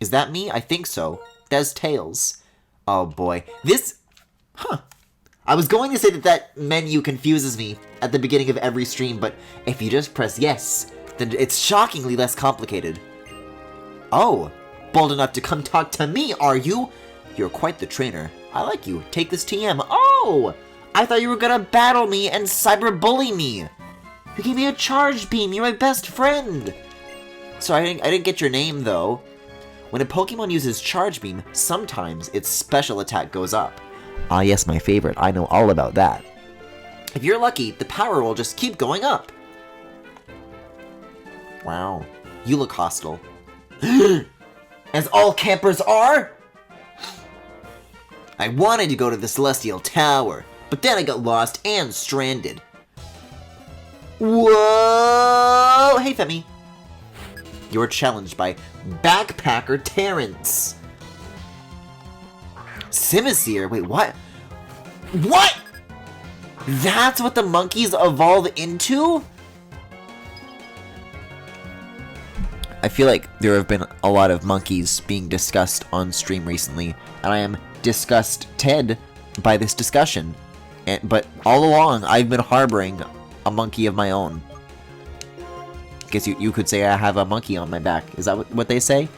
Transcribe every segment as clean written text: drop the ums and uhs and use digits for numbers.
Is that me? I think so. There's Tails. Oh boy. This... Huh. I was going to say that menu confuses me at the beginning of every stream, but if you just press yes, then it's shockingly less complicated. Oh, bold enough to come talk to me, are you? You're quite the trainer. I like you. Take this TM. Oh! I thought you were gonna battle me and cyberbully me. You gave me a charge beam. You're my best friend. Sorry, I didn't get your name, though. When a Pokemon uses charge beam, sometimes its special attack goes up. Ah, yes, my favorite. I know all about that. If you're lucky, the power will just keep going up. Wow. You look hostile. As all campers are? I wanted to go to the Celestial Tower, but then I got lost and stranded. Whoa! Hey, Femi. You're challenged by Backpacker Terrence. Simisear? Wait, what? What? That's what the monkeys evolve into? I feel like there have been a lot of monkeys being discussed on stream recently, and I am disgusted by this discussion. But all along, I've been harboring a monkey of my own. Guess you could say I have a monkey on my back. Is that what they say?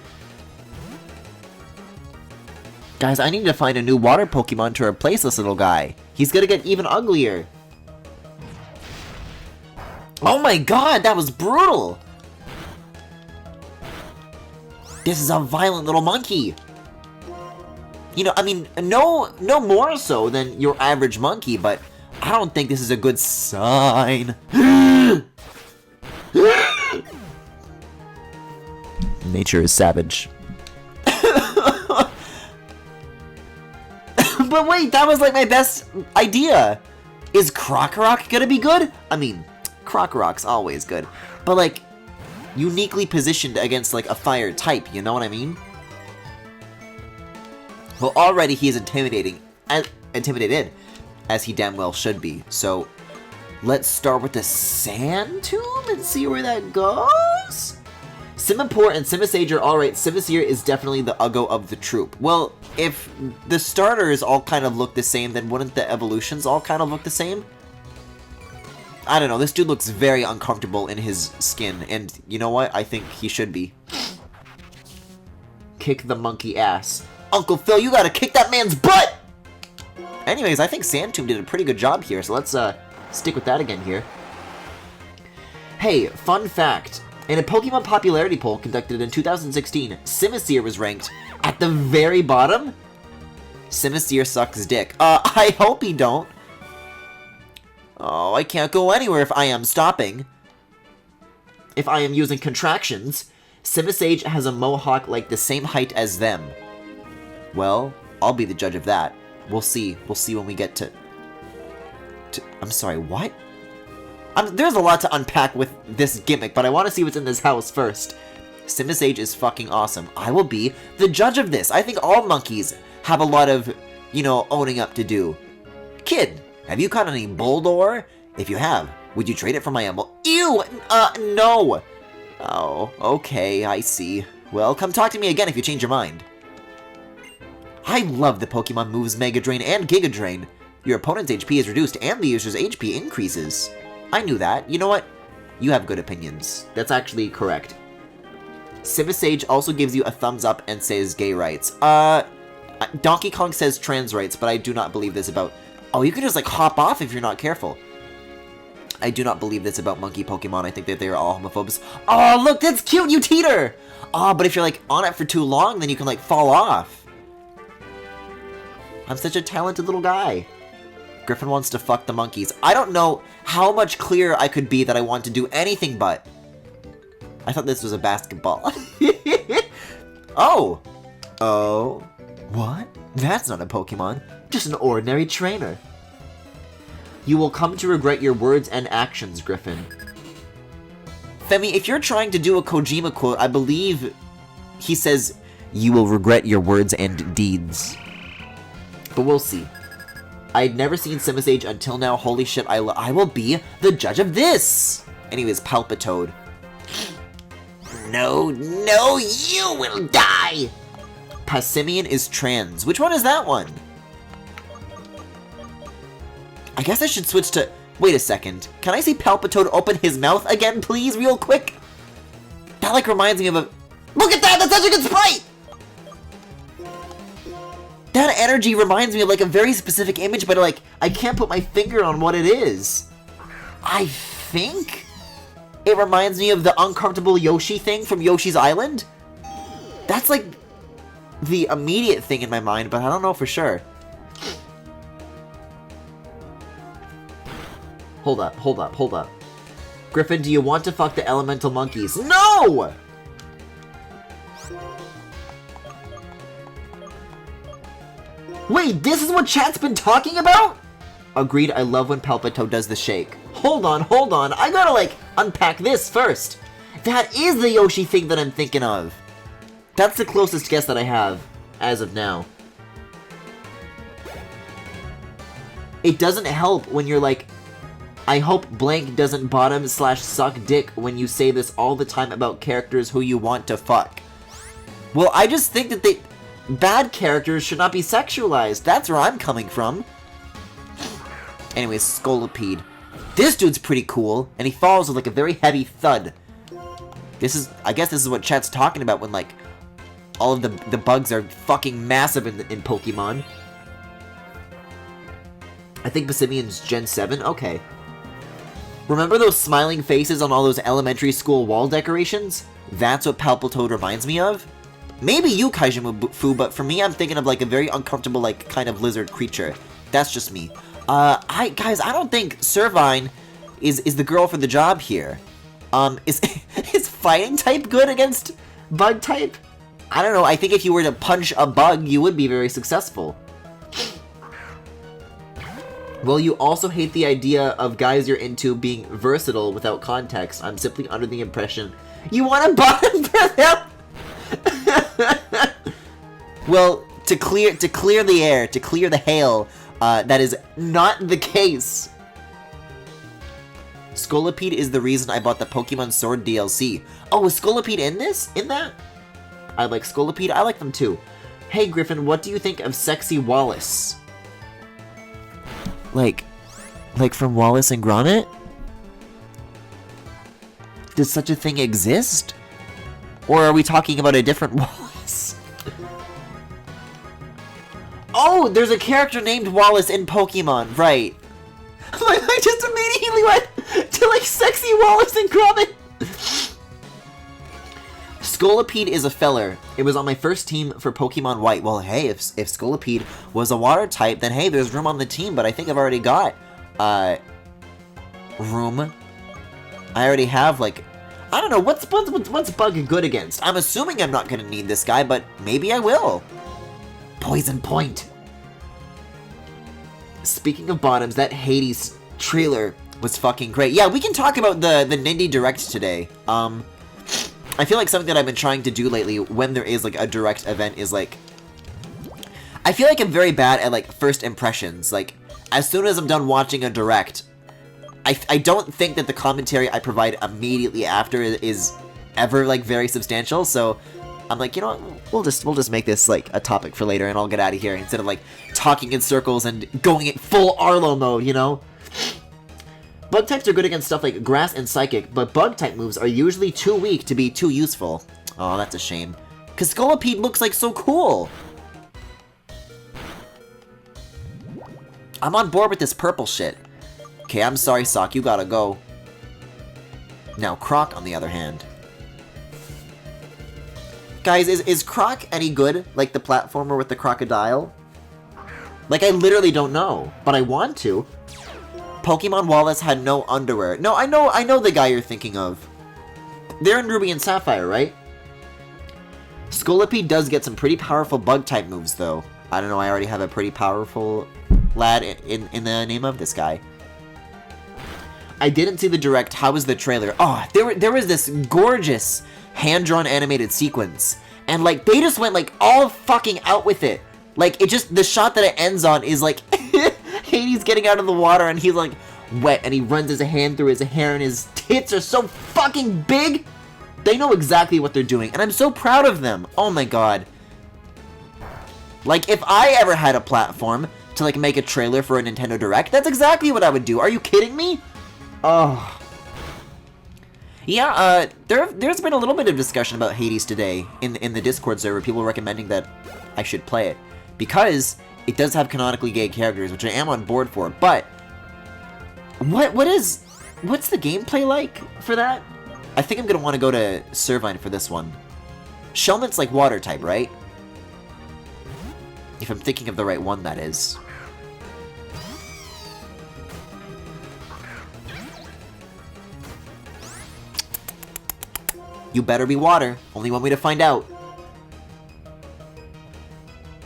Guys, I need to find a new water Pokemon to replace this little guy. He's gonna get even uglier. Oh my god, that was brutal! This is a violent little monkey. You know, I mean, no more so than your average monkey, but I don't think this is a good sign. Nature is savage. But wait, that was like my best idea. Is Krokorok gonna be good? I mean, Krokorok's always good. But like, uniquely positioned against like a fire type, you know what I mean? Well, already he is intimidated, as he damn well should be. So, let's start with the Sand Tomb and see where that goes? Simipour and Simisage are alright. Simisear is definitely the Uggo of the troop. Well, if the starters all kind of look the same, then wouldn't the evolutions all kind of look the same? I don't know, this dude looks very uncomfortable in his skin, and you know what? I think he should be. Kick the monkey ass. Uncle Phil, you gotta kick that man's butt! Anyways, I think Sandtomb did a pretty good job here, so let's stick with that again here. Hey, fun fact. In a Pokemon popularity poll conducted in 2016, Simisear was ranked at the very bottom? Simisear sucks dick. I hope he don't. Oh, I can't go anywhere if I am stopping. If I am using contractions. Simisage has a mohawk like the same height as them. Well, I'll be the judge of that. We'll see. We'll see when we get to... I'm sorry, what? There's a lot to unpack with this gimmick, but I want to see what's in this house first. Simisage is fucking awesome. I will be the judge of this. I think all monkeys have a lot of, you know, owning up to do. Kid, have you caught any Boldore? If you have, would you trade it for my Emerald? Ew! No! Oh, okay, I see. Well, come talk to me again if you change your mind. I love the Pokemon moves Mega Drain and Giga Drain. Your opponent's HP is reduced and the user's HP increases. I knew that. You know what? You have good opinions. That's actually correct. Simisage also gives you a thumbs up and says gay rights. Donkey Kong says trans rights, but I do not believe this about... Oh, you can just like hop off if you're not careful. I do not believe this about monkey Pokemon. I think that they're all homophobes. Oh, look, that's cute, you teeter! Oh, but if you're like on it for too long, then you can like fall off. I'm such a talented little guy. Griffin wants to fuck the monkeys. I don't know how much clearer I could be that I want to do anything but. I thought this was a basketball. Oh. Oh. What? That's not a Pokemon. Just an ordinary trainer. You will come to regret your words and actions, Griffin. Femi, if you're trying to do a Kojima quote, I believe he says, you will regret your words and deeds. But we'll see. I'd never seen Simisage until now. Holy shit, I will be the judge of this! Anyways, Palpitoad. No, no, you will die! Passimian is trans. Which one is that one? I guess I should switch to... Wait a second. Can I see Palpitoad open his mouth again, please, real quick? That, like, reminds me of a... Look at that! That's such a good sprite! That energy reminds me of, like, a very specific image, but, like, I can't put my finger on what it is. I think it reminds me of the uncomfortable Yoshi thing from Yoshi's Island. That's, like, the immediate thing in my mind, but I don't know for sure. Hold up, hold up, hold up. Griffin, do you want to fuck the elemental monkeys? No! Wait, this is what chat's been talking about? Agreed, I love when Palpitoad does the shake. Hold on, I gotta, like, unpack this first. That is the Yoshi thing that I'm thinking of. That's the closest guess that I have, as of now. It doesn't help when you're like, I hope blank doesn't bottom/suck dick when you say this all the time about characters who you want to fuck. Well, I just think that bad characters should not be sexualized. That's where I'm coming from. Anyways, Scolipede. This dude's pretty cool, and he falls with like a very heavy thud. I guess this is what chat's talking about when like all of the bugs are fucking massive in Pokemon. I think Passimian's Gen 7? Okay. Remember those smiling faces on all those elementary school wall decorations? That's what Palpitoad reminds me of? Maybe you, Kaijimu-fu, but for me, I'm thinking of like a very uncomfortable, like, kind of lizard creature. That's just me. Guys, I don't think Servine is the girl for the job here. Is fighting type good against bug type? I don't know, I think if you were to punch a bug, you would be very successful. Well, you also hate the idea of guys you're into being versatile without context. I'm simply under the impression you want a bottom for them. Well, to clear the air, to clear the hail, that is not the case. Scolipede is the reason I bought the Pokemon Sword DLC. Oh, is Scolipede in this? In that? I like Scolipede. I like them too. Hey, Griffin, what do you think of Sexy Wallace? Like from Wallace and Gromit? Does such a thing exist? Or are we talking about a different Wallace? Oh, there's a character named Wallace in Pokemon, right. I just immediately went to, like, Sexy Wallace and Gromit! Scolipede is a feller. It was on my first team for Pokemon White. Well, hey, if Scolipede was a water type, then hey, there's room on the team, but I think I've already got, room. I already have, like, I don't know, what's Bug good against? I'm assuming I'm not gonna need this guy, but maybe I will. Poison Point. Speaking of bottoms, that Hades trailer was fucking great. Yeah, we can talk about the Nindy Direct today. I feel like something that I've been trying to do lately when there is, like, a Direct event is, like... I feel like I'm very bad at, like, first impressions. Like, as soon as I'm done watching a Direct, I don't think that the commentary I provide immediately after is ever, like, very substantial, so I'm like, you know what, we'll just make this, like, a topic for later, and I'll get out of here, instead of, like, talking in circles and going in full Arlo mode, you know? Bug types are good against stuff like Grass and Psychic, but bug type moves are usually too weak to be too useful. Oh, that's a shame. Cause Scolipede looks like so cool! I'm on board with this purple shit. Okay, I'm sorry, Sock, you gotta go. Now, Croc, on the other hand. Guys, is Croc any good? Like the platformer with the crocodile? Like, I literally don't know, but I want to. Pokemon Wallace had no underwear. No, I know the guy you're thinking of. They're in Ruby and Sapphire, right? Scolipede does get some pretty powerful bug-type moves, though. I don't know, I already have a pretty powerful lad in the name of this guy. I didn't see the Direct. How was the trailer? Oh, there was this gorgeous hand-drawn animated sequence. And, like, they just went, like, all fucking out with it. Like, it just, the shot that it ends on is, like, Hades getting out of the water and he's, like, wet. And he runs his hand through his hair and his tits are so fucking big. They know exactly what they're doing, and I'm so proud of them. Oh my god. Like, if I ever had a platform to, like, make a trailer for a Nintendo Direct, that's exactly what I would do. Are you kidding me? Oh. Yeah, there's been a little bit of discussion about Hades today in the Discord server, people recommending that I should play it. Because it does have canonically gay characters, which I am on board for, but what's the gameplay like for that? I think I'm gonna want to go to Servine for this one. Shelmet's like water type, right? If I'm thinking of the right one, that is. You better be water. Only one way to find out.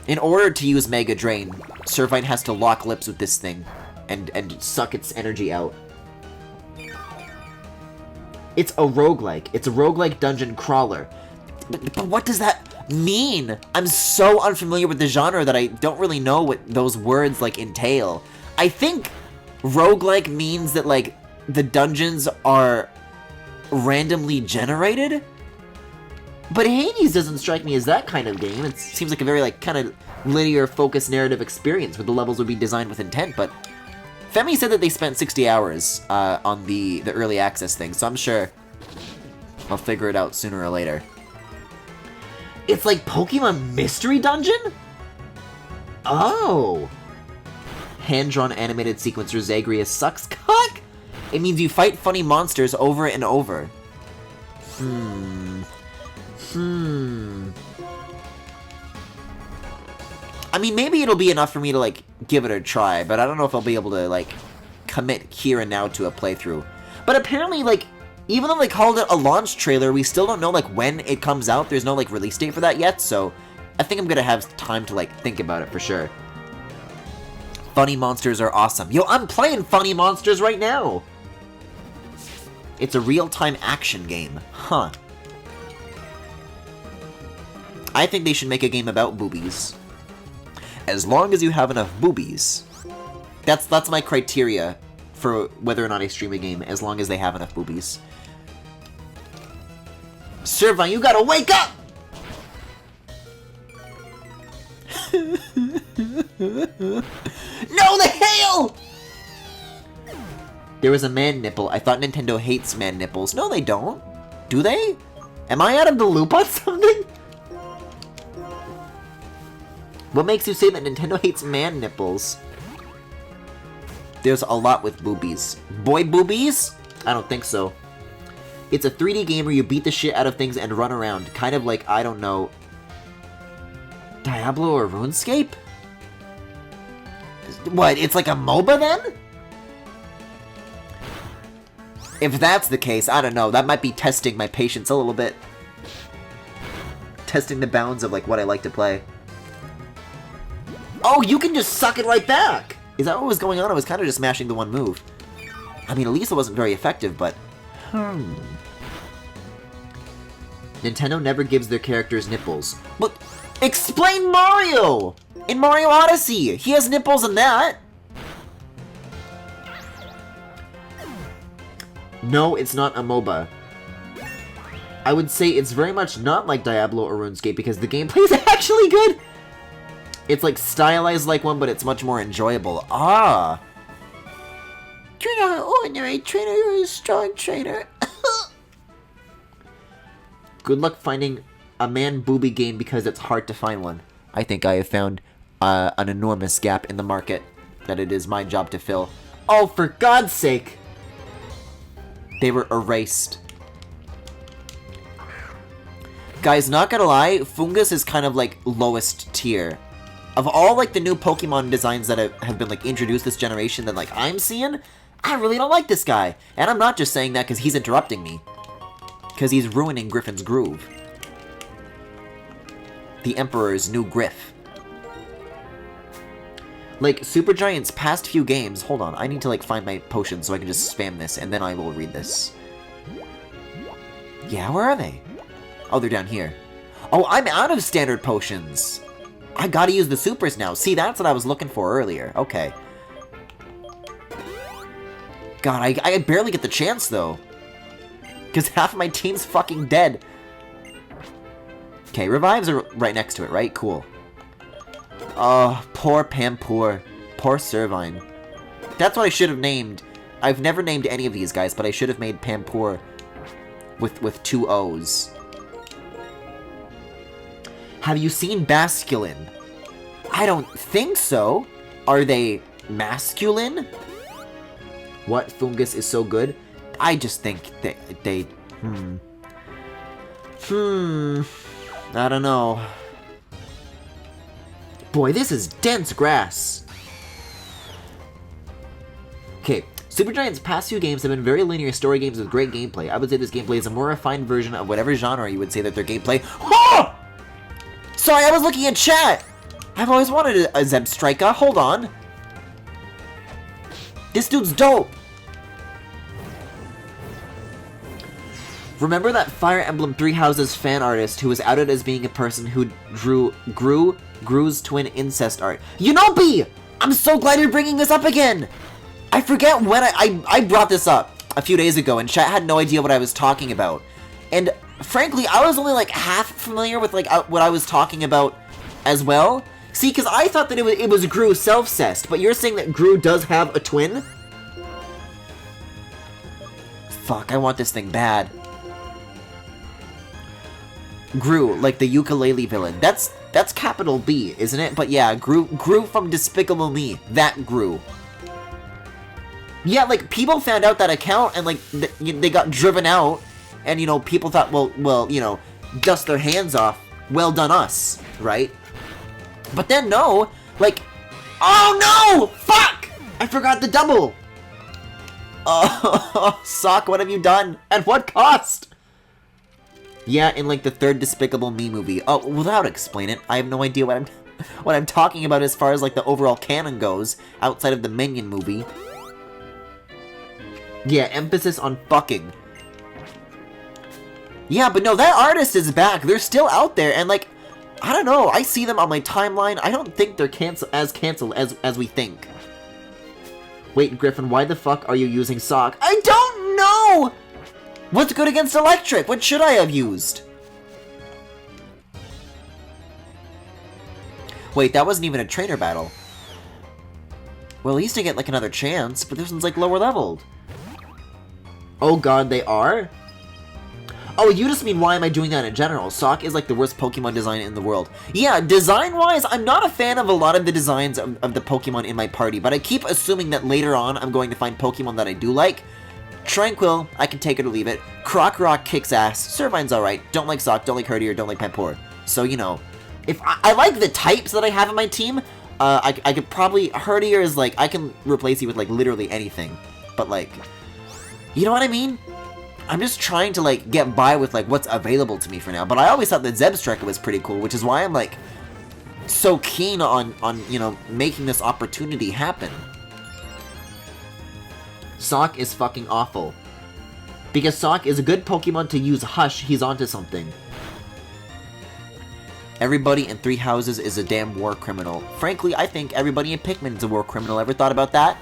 In order to use Mega Drain, Servine has to lock lips with this thing and suck its energy out. It's a roguelike. It's a roguelike dungeon crawler. But what does that mean? I'm so unfamiliar with the genre that I don't really know what those words, like, entail. I think roguelike means that, like, the dungeons are randomly generated? But Hades doesn't strike me as that kind of game. It seems like a very, like, kind of linear, focused narrative experience where the levels would be designed with intent, but Femi said that they spent 60 hours on the early access thing, so I'm sure I'll figure it out sooner or later. It's like Pokemon Mystery Dungeon? Oh! Hand-drawn animated sequencer Zagreus sucks cock? It means you fight funny monsters over and over. I mean, maybe it'll be enough for me to, like, give it a try, but I don't know if I'll be able to, like, commit here and now to a playthrough. But apparently, like, even though they called it a launch trailer, we still don't know, like, when it comes out. There's no, like, release date for that yet, so I think I'm gonna have time to, like, think about it for sure. Funny monsters are awesome. Yo, I'm playing Funny Monsters right now! It's a real-time action game. Huh. I think they should make a game about boobies. As long as you have enough boobies. That's my criteria for whether or not I stream a game, as long as they have enough boobies. Servine, you gotta wake up! No, the hail! There was a man nipple. I thought Nintendo hates man nipples. No, they don't. Do they? Am I out of the loop on something? What makes you say that Nintendo hates man nipples? There's a lot with boobies. Boy boobies? I don't think so. It's a 3D game where you beat the shit out of things and run around. Kind of like, I don't know, Diablo or RuneScape? What, it's like a MOBA then? If that's the case, I don't know. That might be testing my patience a little bit. Testing the bounds of, like, what I like to play. Oh, you can just suck it right back! Is that what was going on? I was kind of just mashing the one move. I mean, at least it wasn't very effective, but... Nintendo never gives their characters nipples. But explain Mario! In Mario Odyssey! He has nipples in that! No, it's not a MOBA. I would say it's very much not like Diablo or RuneScape because the gameplay is actually good! It's like stylized like one, but it's much more enjoyable. Ah! You're not an ordinary trainer, you're a strong trainer. Good luck finding a man-booby game because it's hard to find one. I think I have found an enormous gap in the market that it is my job to fill. Oh, for God's sake! They were erased. Guys, not gonna lie, Fungus is kind of like lowest tier. Of all like the new Pokemon designs that have been like introduced this generation that like I'm seeing, I really don't like this guy. And I'm not just saying that because he's interrupting me. Because he's ruining Griffin's groove. The Emperor's new Griff. Like, Supergiant's past few games... Hold on, I need to, like, find my potions so I can just spam this, and then I will read this. Yeah, where are they? Oh, they're down here. Oh, I'm out of standard potions! I gotta use the supers now. See, that's what I was looking for earlier. Okay. God, I barely get the chance, though. Because half of my team's fucking dead. Okay, revives are right next to it, right? Cool. Oh, poor Pampour. Poor Servine. That's what I should have named. I've never named any of these guys, but I should have made Pampour with 2 O's. Have you seen Basculin? I don't think so. Are they masculine? What fungus is so good? I just think they I don't know. Boy, this is dense grass. Okay, Supergiant's past few games have been very linear story games with great gameplay. I would say this gameplay is a more refined version of whatever genre you would say that their gameplay. Oh! Sorry, I was looking at chat! I've always wanted a Zebstrika. Hold on. This dude's dope! Remember that Fire Emblem Three Houses fan artist who was outed as being a person who drew Gru's twin incest art? Unobi! I'm so glad you're bringing this up again! I forget when I brought this up a few days ago, and chat had no idea what I was talking about. And frankly, I was only like half familiar with like what I was talking about as well. See, because I thought that it was Gru self-cessed, but you're saying that Gru does have a twin? Fuck, I want this thing bad. Gru, like the ukulele villain. That's capital B, isn't it? But yeah, Gru from Despicable Me. That Gru. Yeah, like, people found out that account, and, like, they got driven out, and, you know, people thought, well, you know, dust their hands off, well done us, right? But then, no, like, oh no! Fuck! I forgot the double! Oh, Sock, what have you done? At what cost? Yeah, in, like, the 3rd Despicable Me movie. Oh, without explaining it, I have no idea what I'm talking about as far as, like, the overall canon goes, outside of the Minion movie. Yeah, emphasis on fucking. Yeah, but no, that artist is back. They're still out there, and like, I don't know. I see them on my timeline. I don't think they're canceled as we think. Wait, Griffin, why the fuck are you using Sock? I don't know! What's good against Electric? What should I have used? Wait, that wasn't even a trainer battle. Well, at least I get like another chance, but this one's like lower leveled. Oh god, they are? Oh, you just mean why am I doing that in general? Sock is like the worst Pokemon design in the world. Yeah, design-wise, I'm not a fan of a lot of the designs of the Pokemon in my party, but I keep assuming that later on I'm going to find Pokemon that I do like. Tranquil, I can take it or leave it. Crocroc kicks ass. Servine's alright. Don't like Sock, don't like Herdier, don't like Pampour. So, you know, if I like the types that I have in my team, I could probably... Herdier is like, I can replace you with like literally anything. But like... You know what I mean? I'm just trying to, like, get by with, like, what's available to me for now. But I always thought that Zebstrika was pretty cool, which is why I'm, like, so keen on, you know, making this opportunity happen. Sock is fucking awful. Because Sock is a good Pokemon to use Hush, he's onto something. Everybody in Three Houses is a damn war criminal. Frankly, I think everybody in Pikmin is a war criminal. Ever thought about that?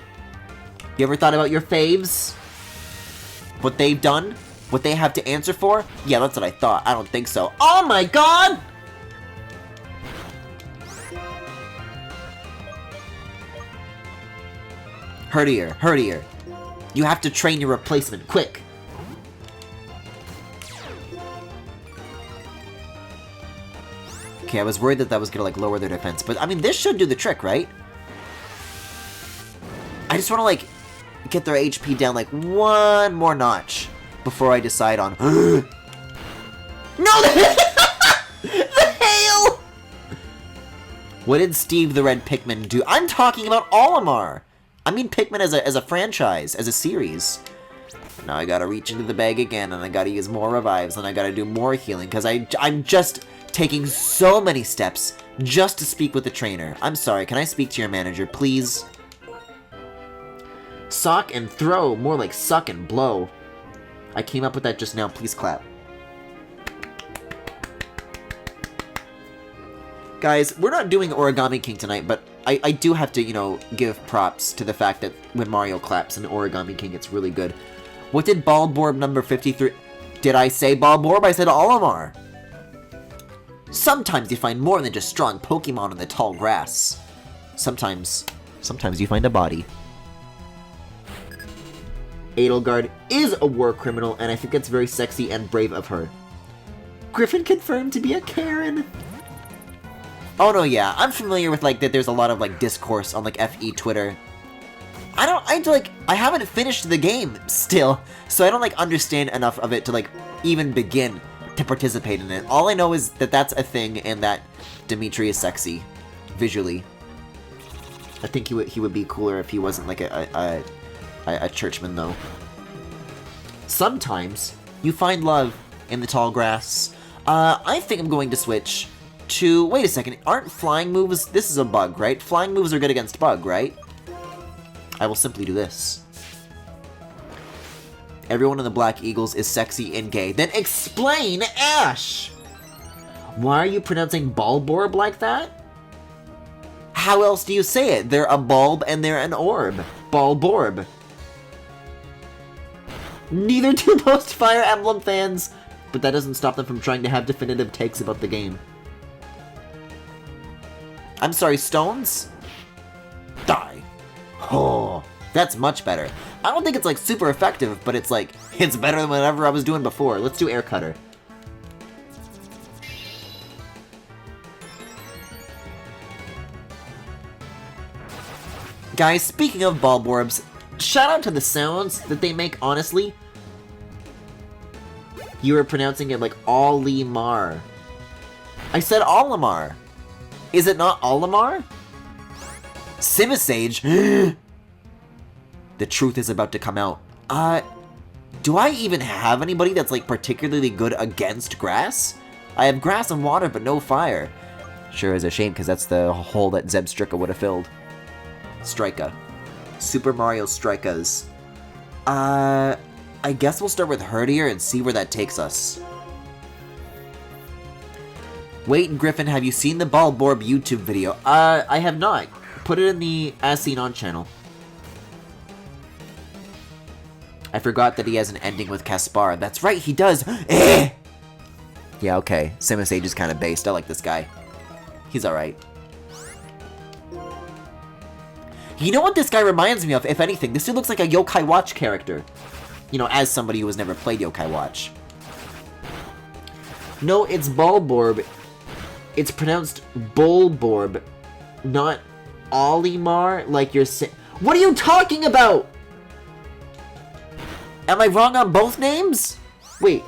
You ever thought about your faves? What they've done? What they have to answer for? Yeah, that's what I thought. I don't think so. Oh my god! Herdier. You have to train your replacement, quick! Okay, I was worried that was gonna, like, lower their defense, but, I mean, this should do the trick, right? I just wanna, like... get their HP down like one more notch before I decide on... No! The hail! What did Steve the Red Pikmin do? I'm talking about Olimar! I mean Pikmin as a franchise, as a series. Now I gotta reach into the bag again, and I gotta use more revives, and I gotta do more healing, because I'm just taking so many steps just to speak with the trainer. I'm sorry, can I speak to your manager, please? Sock and throw, more like suck and blow. I came up with that just now, please clap. Guys, we're not doing Origami King tonight, but I do have to, you know, give props to the fact that when Mario claps in Origami King, it's really good. What did Bulborb number 53... Did I say Bulborb? I said Olimar. Sometimes you find more than just strong Pokemon in the tall grass. Sometimes you find a body. Edelgard is a war criminal, and I think that's very sexy and brave of her. Griffin confirmed to be a Karen. Oh no, yeah, I'm familiar with, like, that there's a lot of, like, discourse on, like, FE Twitter. I haven't finished the game still, so I don't, like, understand enough of it to, like, even begin to participate in it. All I know is that that's a thing and that Dimitri is sexy, visually. I think he would be cooler if he wasn't, like, a churchman, though. Sometimes you find love in the tall grass. I think I'm going to switch to... Wait a second, aren't flying moves... This is a bug, right? Flying moves are good against bug, right? I will simply do this. Everyone in the Black Eagles is sexy and gay. Then explain, Ash! Why are you pronouncing Bulborb like that? How else do you say it? They're a bulb and they're an orb. Bulborb. Neither do most Fire Emblem fans, but that doesn't stop them from trying to have definitive takes about the game. I'm sorry, stones? Die. Oh, that's much better. I don't think it's, like, super effective, but it's, like, it's better than whatever I was doing before. Let's do Air Cutter. Guys, speaking of Bulborbs, shout out to the sounds that they make, honestly. You were pronouncing it like Olimar. I said Olimar. Is it not Olimar? Simisage? The truth is about to come out. Do I even have anybody that's, like, particularly good against grass? I have grass and water, but no fire. Sure is a shame, because that's the hole that Zebstrika would have filled. Strika. Super Mario Strikas. I guess we'll start with Herdier and see where that takes us. Wait, Griffin, have you seen the Bulborb YouTube video? I have not. Put it in the As Seen On channel. I forgot that he has an ending with Caspar. That's right, he does. Eh! Yeah, okay. Simisage is kind of based. I like this guy. He's alright. You know what this guy reminds me of, if anything? This dude looks like a Yokai Watch character. You know, as somebody who has never played Yokai Watch. No, it's Bulborb. It's pronounced Bulborb, not Olimar, like you're saying. What are you talking about? Am I wrong on both names? Wait.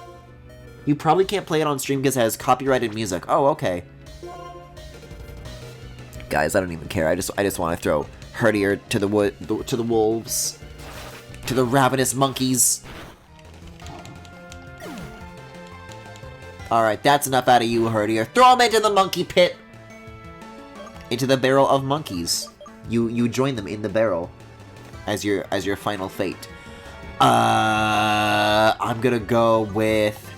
You probably can't play it on stream because it has copyrighted music. Oh, okay. Guys, I don't even care. I just want to throw Herdier to the wolves, to the ravenous monkeys. All right, that's enough out of you, Herdier. Throw him into the monkey pit, into the barrel of monkeys. You join them in the barrel as your final fate. I'm gonna go with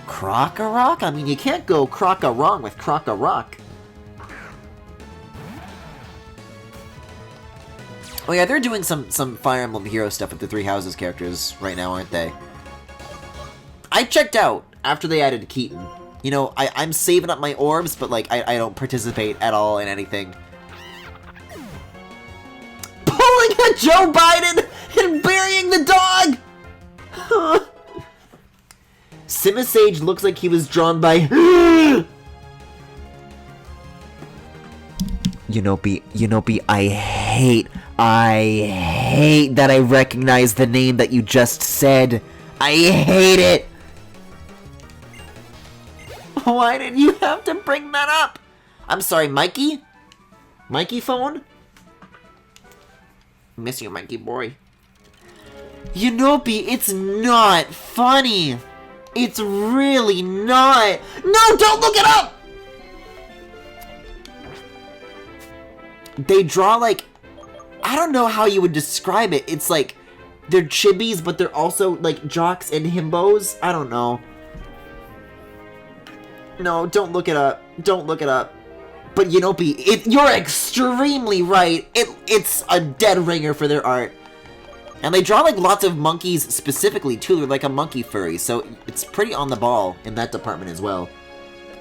Krokorok? I mean, you can't go Krokorok with Krokorok. Oh yeah, they're doing some Fire Emblem Hero stuff with the Three Houses characters right now, aren't they? I checked out after they added Keaton. You know, I'm saving up my orbs, but, like, I don't participate at all in anything. Pulling a Joe Biden and burying the dog! Simisage looks like he was drawn by... Unopi, I hate that I recognize the name that you just said. I hate it! Why did you have to bring that up? I'm sorry, Mikey? Mikey phone? Miss you, Mikey boy. Unopi, it's not funny. It's really not. No, don't look it up! They draw, like, I don't know how you would describe it. It's like, they're chibis, but they're also, like, jocks and himbos. I don't know. No, don't look it up. Don't look it up. But Unopi, you're extremely right. It's a dead ringer for their art. And they draw like lots of monkeys specifically too. They're like a monkey furry, so it's pretty on the ball in that department as well.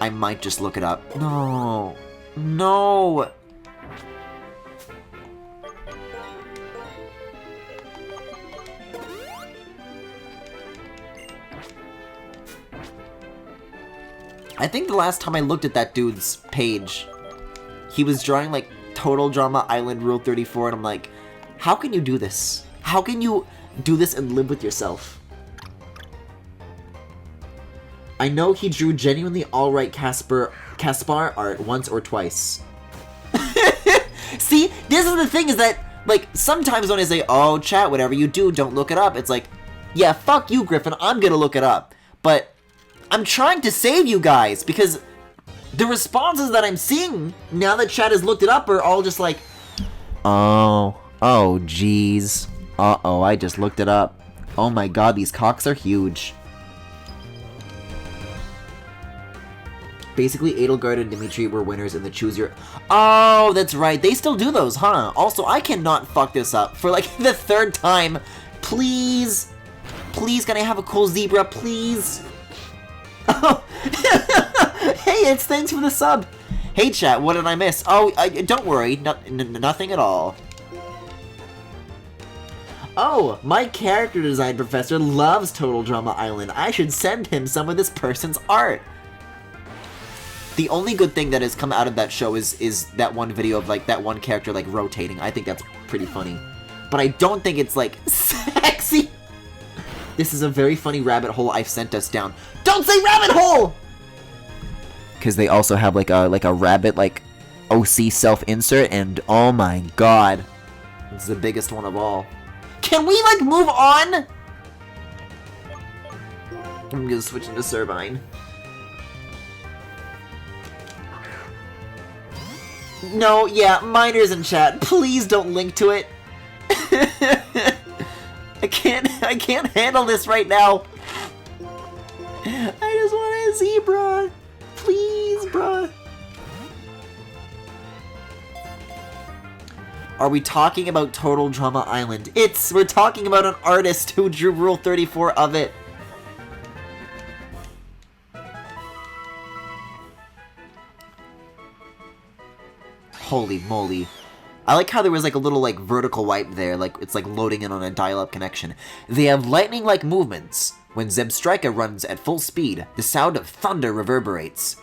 I might just look it up. No. No. I think the last time I looked at that dude's page, he was drawing like Total Drama Island Rule 34, and I'm like, how can you do this? How can you do this and live with yourself? I know he drew genuinely alright Caspar art once or twice. See, this is the thing, is that, like, sometimes when I say, oh, chat, whatever you do, don't look it up, it's like, yeah, fuck you, Griffin, I'm gonna look it up. But I'm trying to save you guys, because the responses that I'm seeing now that chat has looked it up are all just like, oh, jeez. Uh-oh, I just looked it up. Oh my god, these cocks are huge. Basically, Edelgard and Dimitri were winners in the Choose Your... Oh, that's right. They still do those, huh? Also, I cannot fuck this up for, like, the third time. Please. Please, can I have a cool zebra, please? Oh. Hey, it's thanks for the sub. Hey, chat, what did I miss? Oh, don't worry. Nothing at all. Oh, my character design professor loves Total Drama Island. I should send him some of this person's art. The only good thing that has come out of that show is that one video of, like, that one character, like, rotating. I think that's pretty funny. But I don't think it's, like, sexy. This is a very funny rabbit hole I've sent us down. Don't say rabbit hole! Because they also have, like a rabbit, like, OC self-insert, and oh my god. It's the biggest one of all. Can we, like, move on? I'm gonna switch into Servine. No, yeah, minors in chat. Please don't link to it. I can't handle this right now. I just want a zebra. Please, bruh. Are we talking about Total Drama Island? We're talking about an artist who drew Rule 34 of it. Holy moly. I like how there was like a little like vertical wipe there, like it's like loading in on a dial-up connection. They have lightning-like movements. When Zebstrika runs at full speed, the sound of thunder reverberates.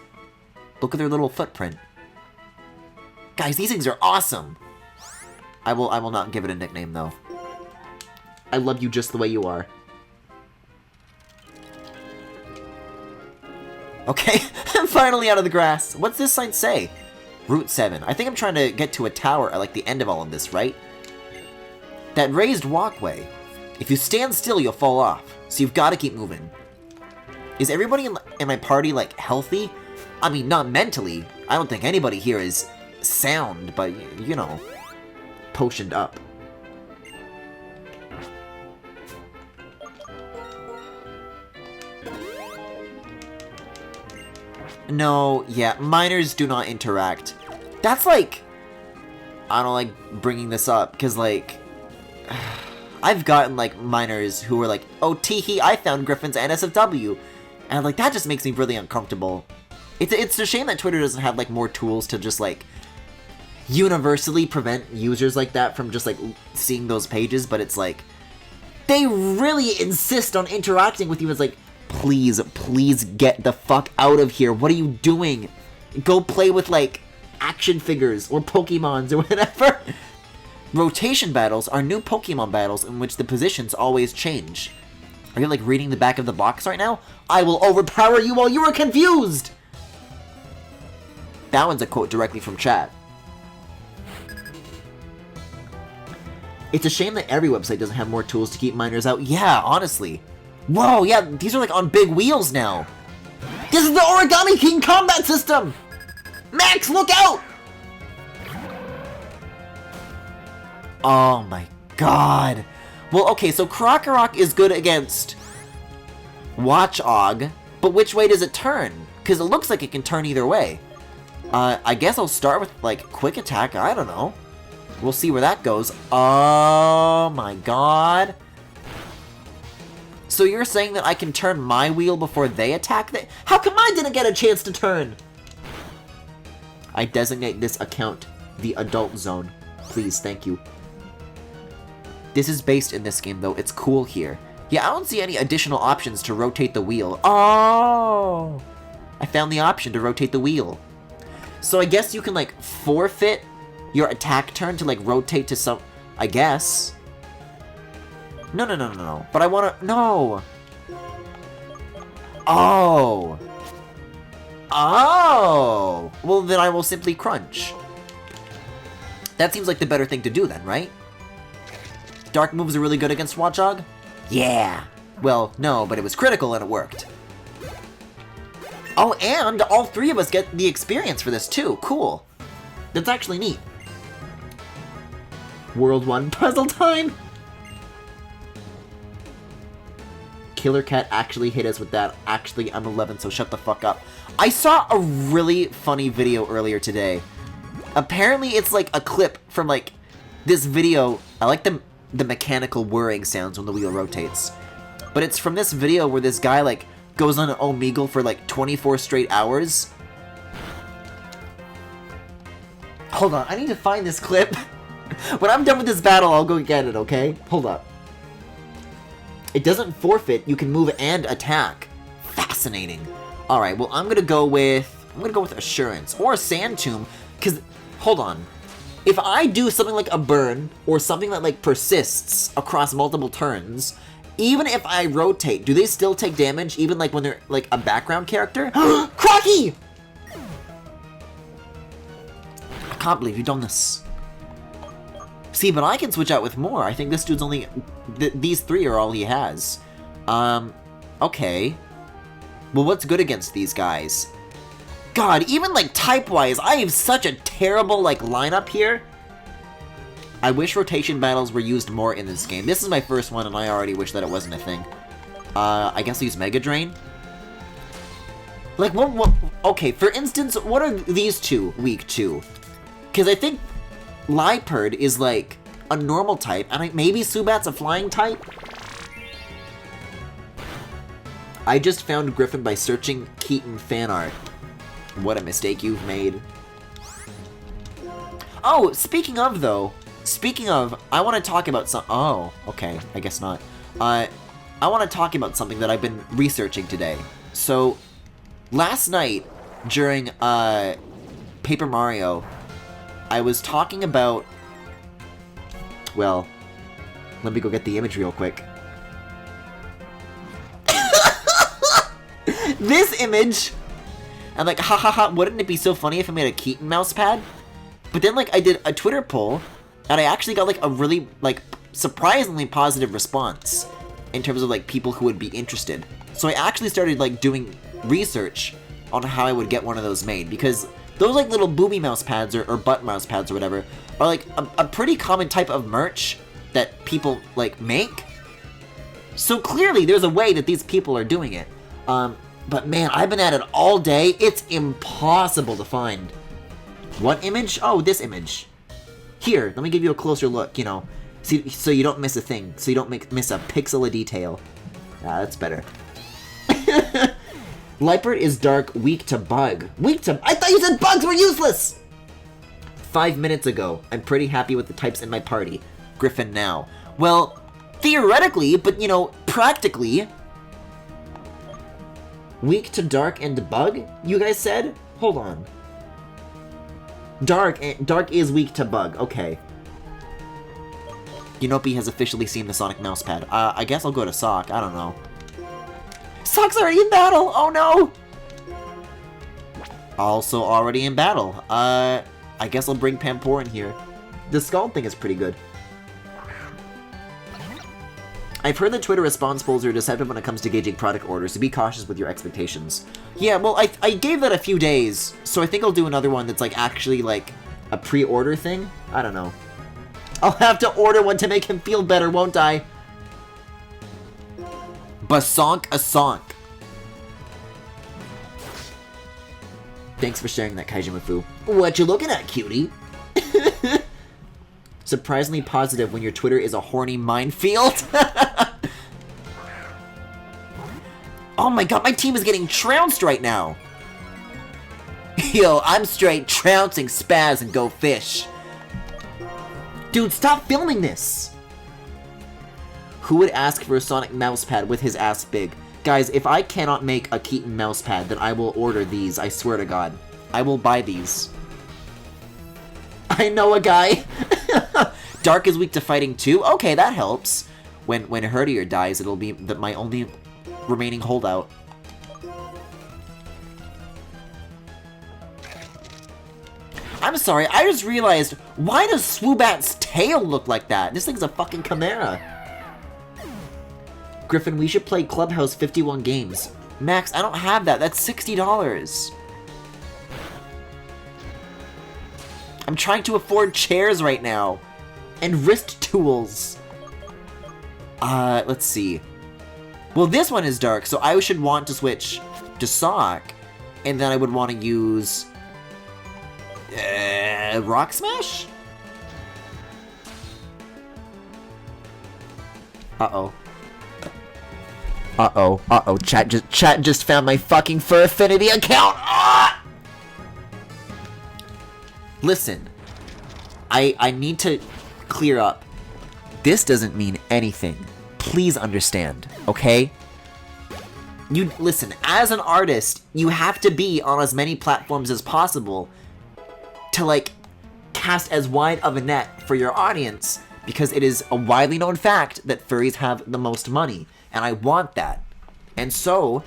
Look at their little footprint. Guys, these things are awesome! I will not give it a nickname, though. I love you just the way you are. Okay, I'm finally out of the grass. What's this sign say? Route 7. I think I'm trying to get to a tower at, like, the end of all of this, right? That raised walkway. If you stand still, you'll fall off. So you've got to keep moving. Is everybody in my party, like, healthy? I mean, not mentally. I don't think anybody here is sound, but, you know, potioned up. No, yeah, minors do not interact. That's like... I don't like bringing this up, because, like... I've gotten, like, minors who were like, oh, teehee, I found Griffin's NSFW. And, like, that just makes me really uncomfortable. It's a shame that Twitter doesn't have, like, more tools to just, like, universally prevent users like that from just, like, seeing those pages, but it's like... They really insist on interacting with you. It's like, please, please get the fuck out of here. What are you doing? Go play with, like, action figures or Pokemons or whatever. Rotation battles are new Pokemon battles in which the positions always change. Are you, like, reading the back of the box right now? I will overpower you while you are confused! That one's a quote directly from chat. It's a shame that every website doesn't have more tools to keep minors out. Yeah, honestly. Whoa, yeah, these are, like, on big wheels now. This is the Origami King combat system! Max, look out! Oh my god. Well, okay, so Krokorok is good against Watchog, but which way does it turn? Because it looks like it can turn either way. I guess I'll start with, like, Quick Attack, I don't know. We'll see where that goes. Oh my god. So you're saying that I can turn my wheel before they attack? How come I didn't get a chance to turn? I designate this account the adult zone. Please, thank you. This is based in this game, though. It's cool here. Yeah, I don't see any additional options to rotate the wheel. Oh! I found the option to rotate the wheel. So I guess you can, like, forfeit your attack turn to, like, rotate to some... I guess. No. But I wanna... No! Oh! Oh! Well, then I will simply crunch. That seems like the better thing to do then, right? Dark moves are really good against Watchog? Yeah! Well, no, but it was critical and it worked. Oh, and all three of us get the experience for this too. Cool. That's actually neat. World 1 puzzle time! Killer Cat actually hit us with that. Actually, I'm 11, so shut the fuck up. I saw a really funny video earlier today. Apparently, it's like a clip from like this video. I like the mechanical whirring sounds when the wheel rotates. But it's from this video where this guy like goes on an Omegle for like 24 straight hours. Hold on, I need to find this clip. When I'm done with this battle, I'll go get it, okay? Hold up. It doesn't forfeit, you can move and attack. Fascinating. Alright, well I'm gonna go with Assurance or Sand Tomb, because hold on. If I do something like a burn or something that like persists across multiple turns, even if I rotate, do they still take damage even like when they're like a background character? Crocky! I can't believe you've done this. See, but I can switch out with more. I think this dude's only... these three are all he has. Okay. Well, what's good against these guys? God, even, like, type-wise, I have such a terrible, like, lineup here. I wish rotation battles were used more in this game. This is my first one, and I already wish that it wasn't a thing. I guess I'll use Mega Drain. Like, what... Okay, for instance, what are these two weak to? Because I think... Liepard is like a normal type, and maybe Subat's a flying type? I just found Griffin by searching Keaton fan art. What a mistake you've made. Oh, speaking of, I want to talk about some... Oh, okay, I guess not. I want to talk about something that I've been researching today. So, last night, during, Paper Mario... I was talking about... Well, let me go get the image real quick. This image! I'm like, ha, wouldn't it be so funny if I made a Keaton mousepad? But then, like, I did a Twitter poll, and I actually got, like, a really, like, surprisingly positive response in terms of, like, people who would be interested. So I actually started, like, doing research on how I would get one of those made, because... Those, like, little booby mouse pads or butt mouse pads or whatever are, like, a pretty common type of merch that people, like, make. So clearly there's a way that these people are doing it. But man, I've been at it all day. It's impossible to find. What image? Oh, this image. Here, let me give you a closer look, you know. See, so you don't miss a thing. So you don't miss a pixel of detail. Ah, that's better. Liepard is dark, weak to bug. I thought you said bugs were useless! 5 minutes ago. I'm pretty happy with the types in my party. Griffin now. Well, theoretically, but you know, practically. Weak to dark and bug, you guys said? Hold on. Dark is weak to bug, okay. Unopi has officially seen the Sonic mousepad. I guess I'll go to Sock, I don't know. Sock's already in battle! Oh no! Also already in battle. I guess I'll bring Pampor in here. The Scald thing is pretty good. I've heard that Twitter response polls are deceptive when it comes to gauging product orders, so be cautious with your expectations. Yeah, well, I gave that a few days, so I think I'll do another one that's like actually like a pre-order thing. I don't know. I'll have to order one to make him feel better, won't I? Basonk a sonk. Thanks for sharing that, Kaijimafu. What you looking at, cutie? Surprisingly positive when your Twitter is a horny minefield. Oh my god, my team is getting trounced right now. Yo, I'm straight trouncing spaz and go fish. Dude, stop filming this. Who would ask for a Sonic mousepad with his ass big? Guys, if I cannot make a Keaton mousepad, then I will order these, I swear to God. I will buy these. I know a guy. Dark is weak to fighting too? Okay, that helps. When Herdier dies, it'll be my only remaining holdout. I'm sorry, I just realized, why does Swoobat's tail look like that? This thing's a fucking chimera. Griffin, we should play Clubhouse 51 games. Max, I don't have that. That's $60. I'm trying to afford chairs right now. And wrist tools. Let's see. Well, this one is dark, so I should want to switch to Sock. And then I would want to use... Rock Smash? Uh-oh. Uh-oh. Chat just found my fucking Fur Affinity account! Ah! Listen. I need to clear up. This doesn't mean anything. Please understand, okay? You listen, as an artist, you have to be on as many platforms as possible to, like, cast as wide of a net for your audience, because it is a widely known fact that furries have the most money, and I want that. And so,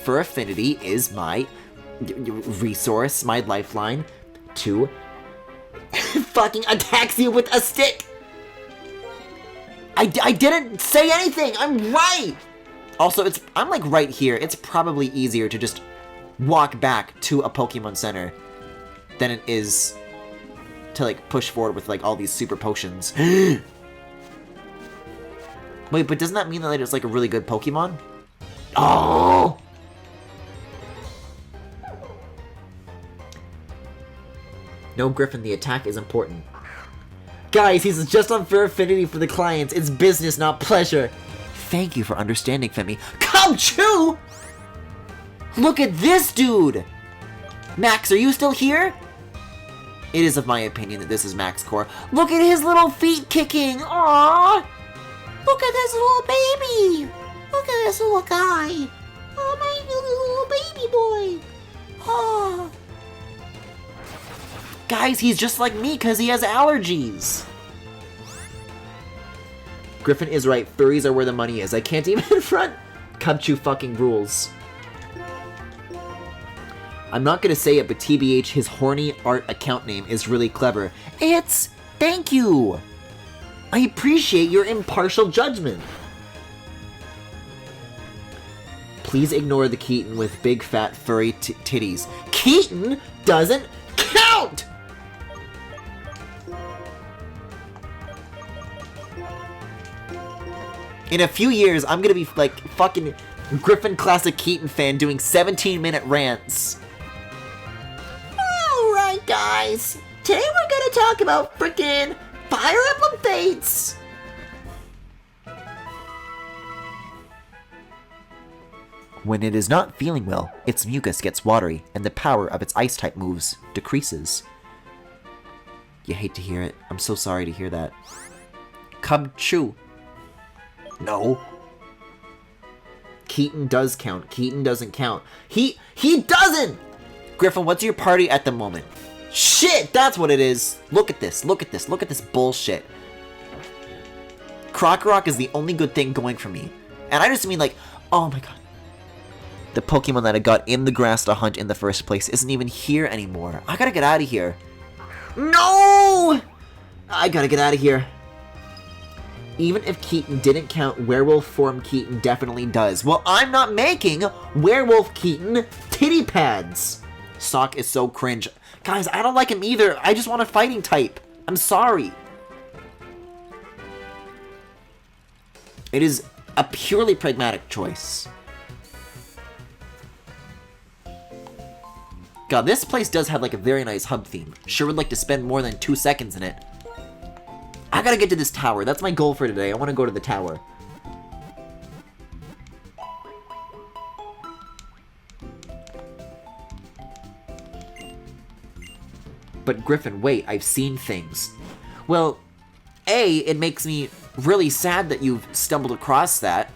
Fur Affinity is my resource, my lifeline to fucking attacks you with a stick! I didn't say anything! I'm right! Also, I'm like right here. It's probably easier to just walk back to a Pokemon Center than it is to like push forward with like all these super potions. Wait, but doesn't that mean that it's like a really good Pokemon? Oh! No, Griffin, the attack is important. Guys, he's just on Fur Affinity for the clients. It's business, not pleasure. Thank you for understanding, Femi. Come chew! Look at this dude! Max, are you still here? It is of my opinion that this is Max Core. Look at his little feet kicking! Aww! Look at this little baby! Look at this little guy! Oh, my little baby boy! Oh. Guys, he's just like me because he has allergies. Griffin is right. Furries are where the money is. I can't even front. Cubchew fucking rules. I'm not gonna say it, but TBH, his horny art account name is really clever. Thank you! I appreciate your impartial judgment. Please ignore the Keaton with big fat furry titties. Keaton doesn't count! In a few years, I'm gonna be like fucking Griffin Classic Keaton fan doing 17-minute rants. Alright guys, today we're gonna talk about frickin' Fire Emblem Fates! When it is not feeling well, its mucus gets watery, and the power of its ice-type moves decreases. You hate to hear it. I'm so sorry to hear that. Cubchew. No. Keaton does count. Keaton doesn't count. He doesn't! Griffin, what's your party at the moment? Shit, that's what it is. Look at this. Look at this. Look at this bullshit. Krokorok is the only good thing going for me. And I just mean like, oh my god. The Pokemon that I got in the grass to hunt in the first place isn't even here anymore. I gotta get out of here. No! I gotta get out of here. Even if Keaton didn't count, Werewolf form Keaton definitely does. Well, I'm not making Werewolf Keaton titty pads. Sock is so cringe. Guys, I don't like him either. I just want a fighting type. I'm sorry. It is a purely pragmatic choice. God, this place does have like a very nice hub theme. Sure would like to spend more than 2 seconds in it. I gotta get to this tower. That's my goal for today. I want to go to the tower. But Griffin, wait, I've seen things. Well, A, it makes me really sad that you've stumbled across that,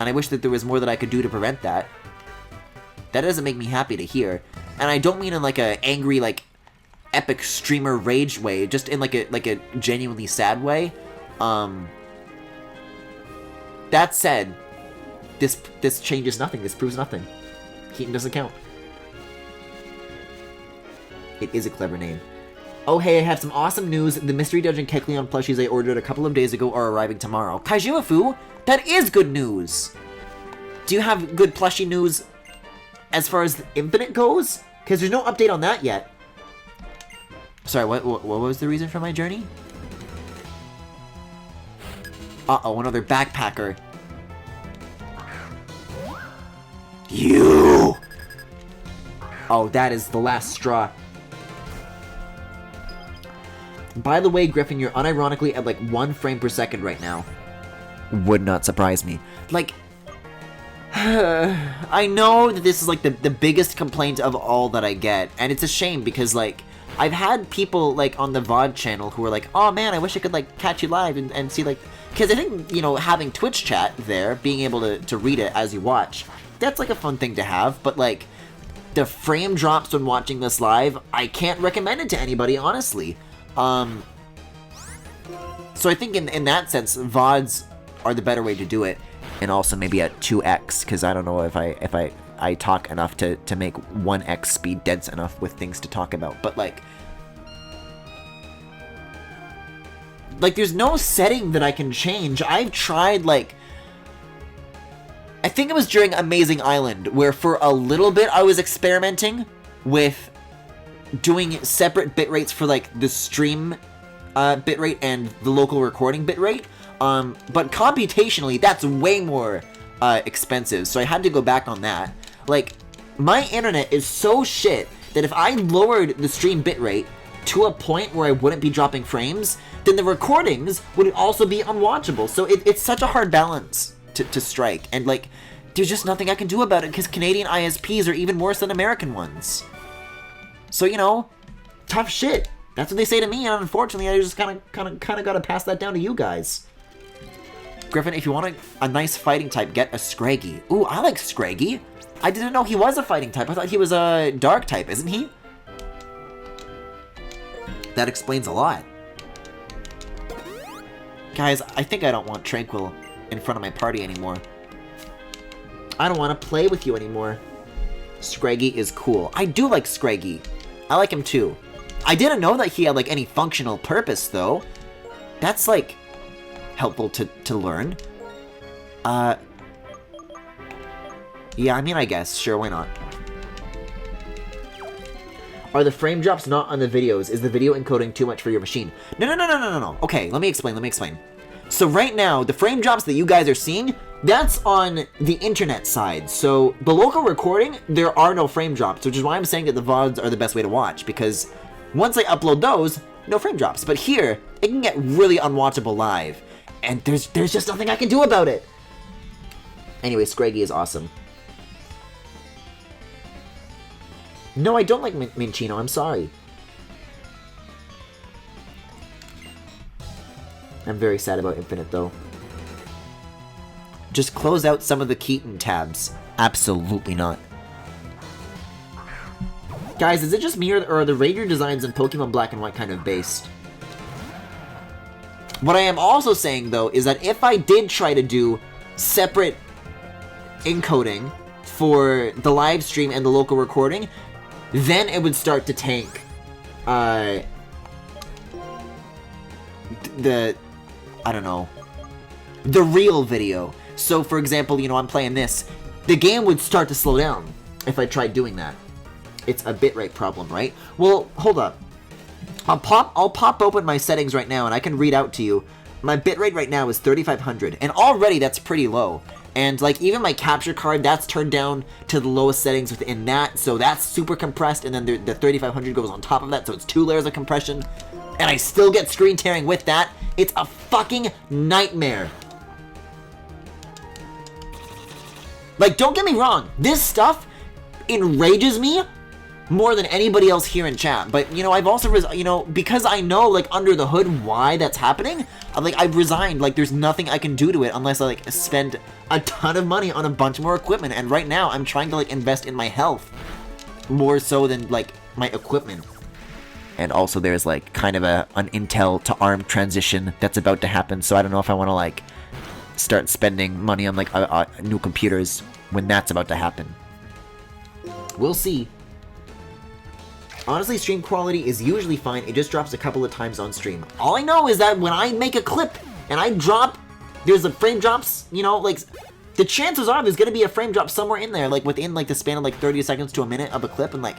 and I wish that there was more that I could do to prevent that. That doesn't make me happy to hear. And I don't mean in like a angry, like, epic streamer rage way, just in like a genuinely sad way. That said, this changes nothing. This proves nothing. Keaton doesn't count. It is a clever name. Oh hey, I have some awesome news. The Mystery Dungeon Kecleon plushies I ordered a couple of days ago are arriving tomorrow. Kaijuafu, that is good news! Do you have good plushie news as far as Infinite goes? Because there's no update on that yet. Sorry, what was the reason for my journey? Uh-oh, another backpacker. You! Oh, that is the last straw. By the way, Griffin, you're unironically at like 1 frame per second right now. Would not surprise me. Like, I know that this is like the biggest complaint of all that I get, and it's a shame because like, I've had people like on the VOD channel who are like, oh man, I wish I could like catch you live and see like, because I think, you know, having Twitch chat there, being able to read it as you watch, that's like a fun thing to have, but like, the frame drops when watching this live, I can't recommend it to anybody, honestly. So I think in that sense, VODs are the better way to do it, and also maybe at 2x, because I don't know if I talk enough to make 1x speed dense enough with things to talk about, but like there's no setting that I can change. I've tried, like, I think it was during Amazing Island, where for a little bit I was experimenting with doing separate bitrates for like the stream bitrate and the local recording bitrate, but computationally that's way more expensive, so I had to go back on that. Like, my internet is so shit that if I lowered the stream bitrate to a point where I wouldn't be dropping frames, then the recordings would also be unwatchable. So it's such a hard balance to strike, and like, there's just nothing I can do about it because Canadian ISPs are even worse than American ones. So, you know, tough shit. That's what they say to me, and unfortunately, I just kind of gotta pass that down to you guys. Griffin, if you want a nice fighting type, get a Scraggy. Ooh, I like Scraggy. I didn't know he was a fighting type. I thought he was a dark type, isn't he? That explains a lot. Guys, I think I don't want Tranquil in front of my party anymore. I don't want to play with you anymore. Scraggy is cool. I do like Scraggy. I like him too. I didn't know that he had like any functional purpose though. That's like helpful to learn. Yeah, I mean, I guess. Sure, why not? Are the frame drops not on the videos? Is the video encoding too much for your machine? No. Okay, let me explain. So right now, the frame drops that you guys are seeing, that's on the internet side. So the local recording, there are no frame drops, which is why I'm saying that the VODs are the best way to watch, because once I upload those, no frame drops. But here, it can get really unwatchable live, and there's just nothing I can do about it. Anyway, Scraggy is awesome. No, I don't like Minchino, I'm sorry. I'm very sad about Infinite, though. Just close out some of the Keaton tabs. Absolutely not. Guys, is it just me, or are the Ranger designs in Pokemon Black and White kind of based? What I am also saying, though, is that if I did try to do separate encoding for the live stream and the local recording, then it would start to tank I don't know, the real video. So for example, you know, I'm playing this, the game would start to slow down if I tried doing that. It's a bitrate problem, right? Well, hold up. I'll pop open my settings right now and I can read out to you. My bitrate right now is 3500, and already that's pretty low. And like even my capture card, that's turned down to the lowest settings within that, so that's super compressed, and then the 3500 goes on top of that, so it's 2 layers of compression. And I still get screen tearing with that. It's a fucking nightmare. Like, don't get me wrong. This stuff enrages me more than anybody else here in chat. But, you know, I've also, you know, because I know, like, under the hood why that's happening, I've resigned. Like, there's nothing I can do to it unless I, like, spend a ton of money on a bunch more equipment. And right now, I'm trying to, like, invest in my health more so than, like, my equipment. And also there's, like, kind of an Intel to ARM transition that's about to happen. So I don't know if I want to, like, start spending money on, like, new computers when that's about to happen. We'll see. Honestly, stream quality is usually fine. It just drops a couple of times on stream. All I know is that when I make a clip and I drop, there's a frame drops, you know, like, the chances are there's going to be a frame drop somewhere in there, like, within, like, the span of, like, 30 seconds to a minute of a clip, and, like,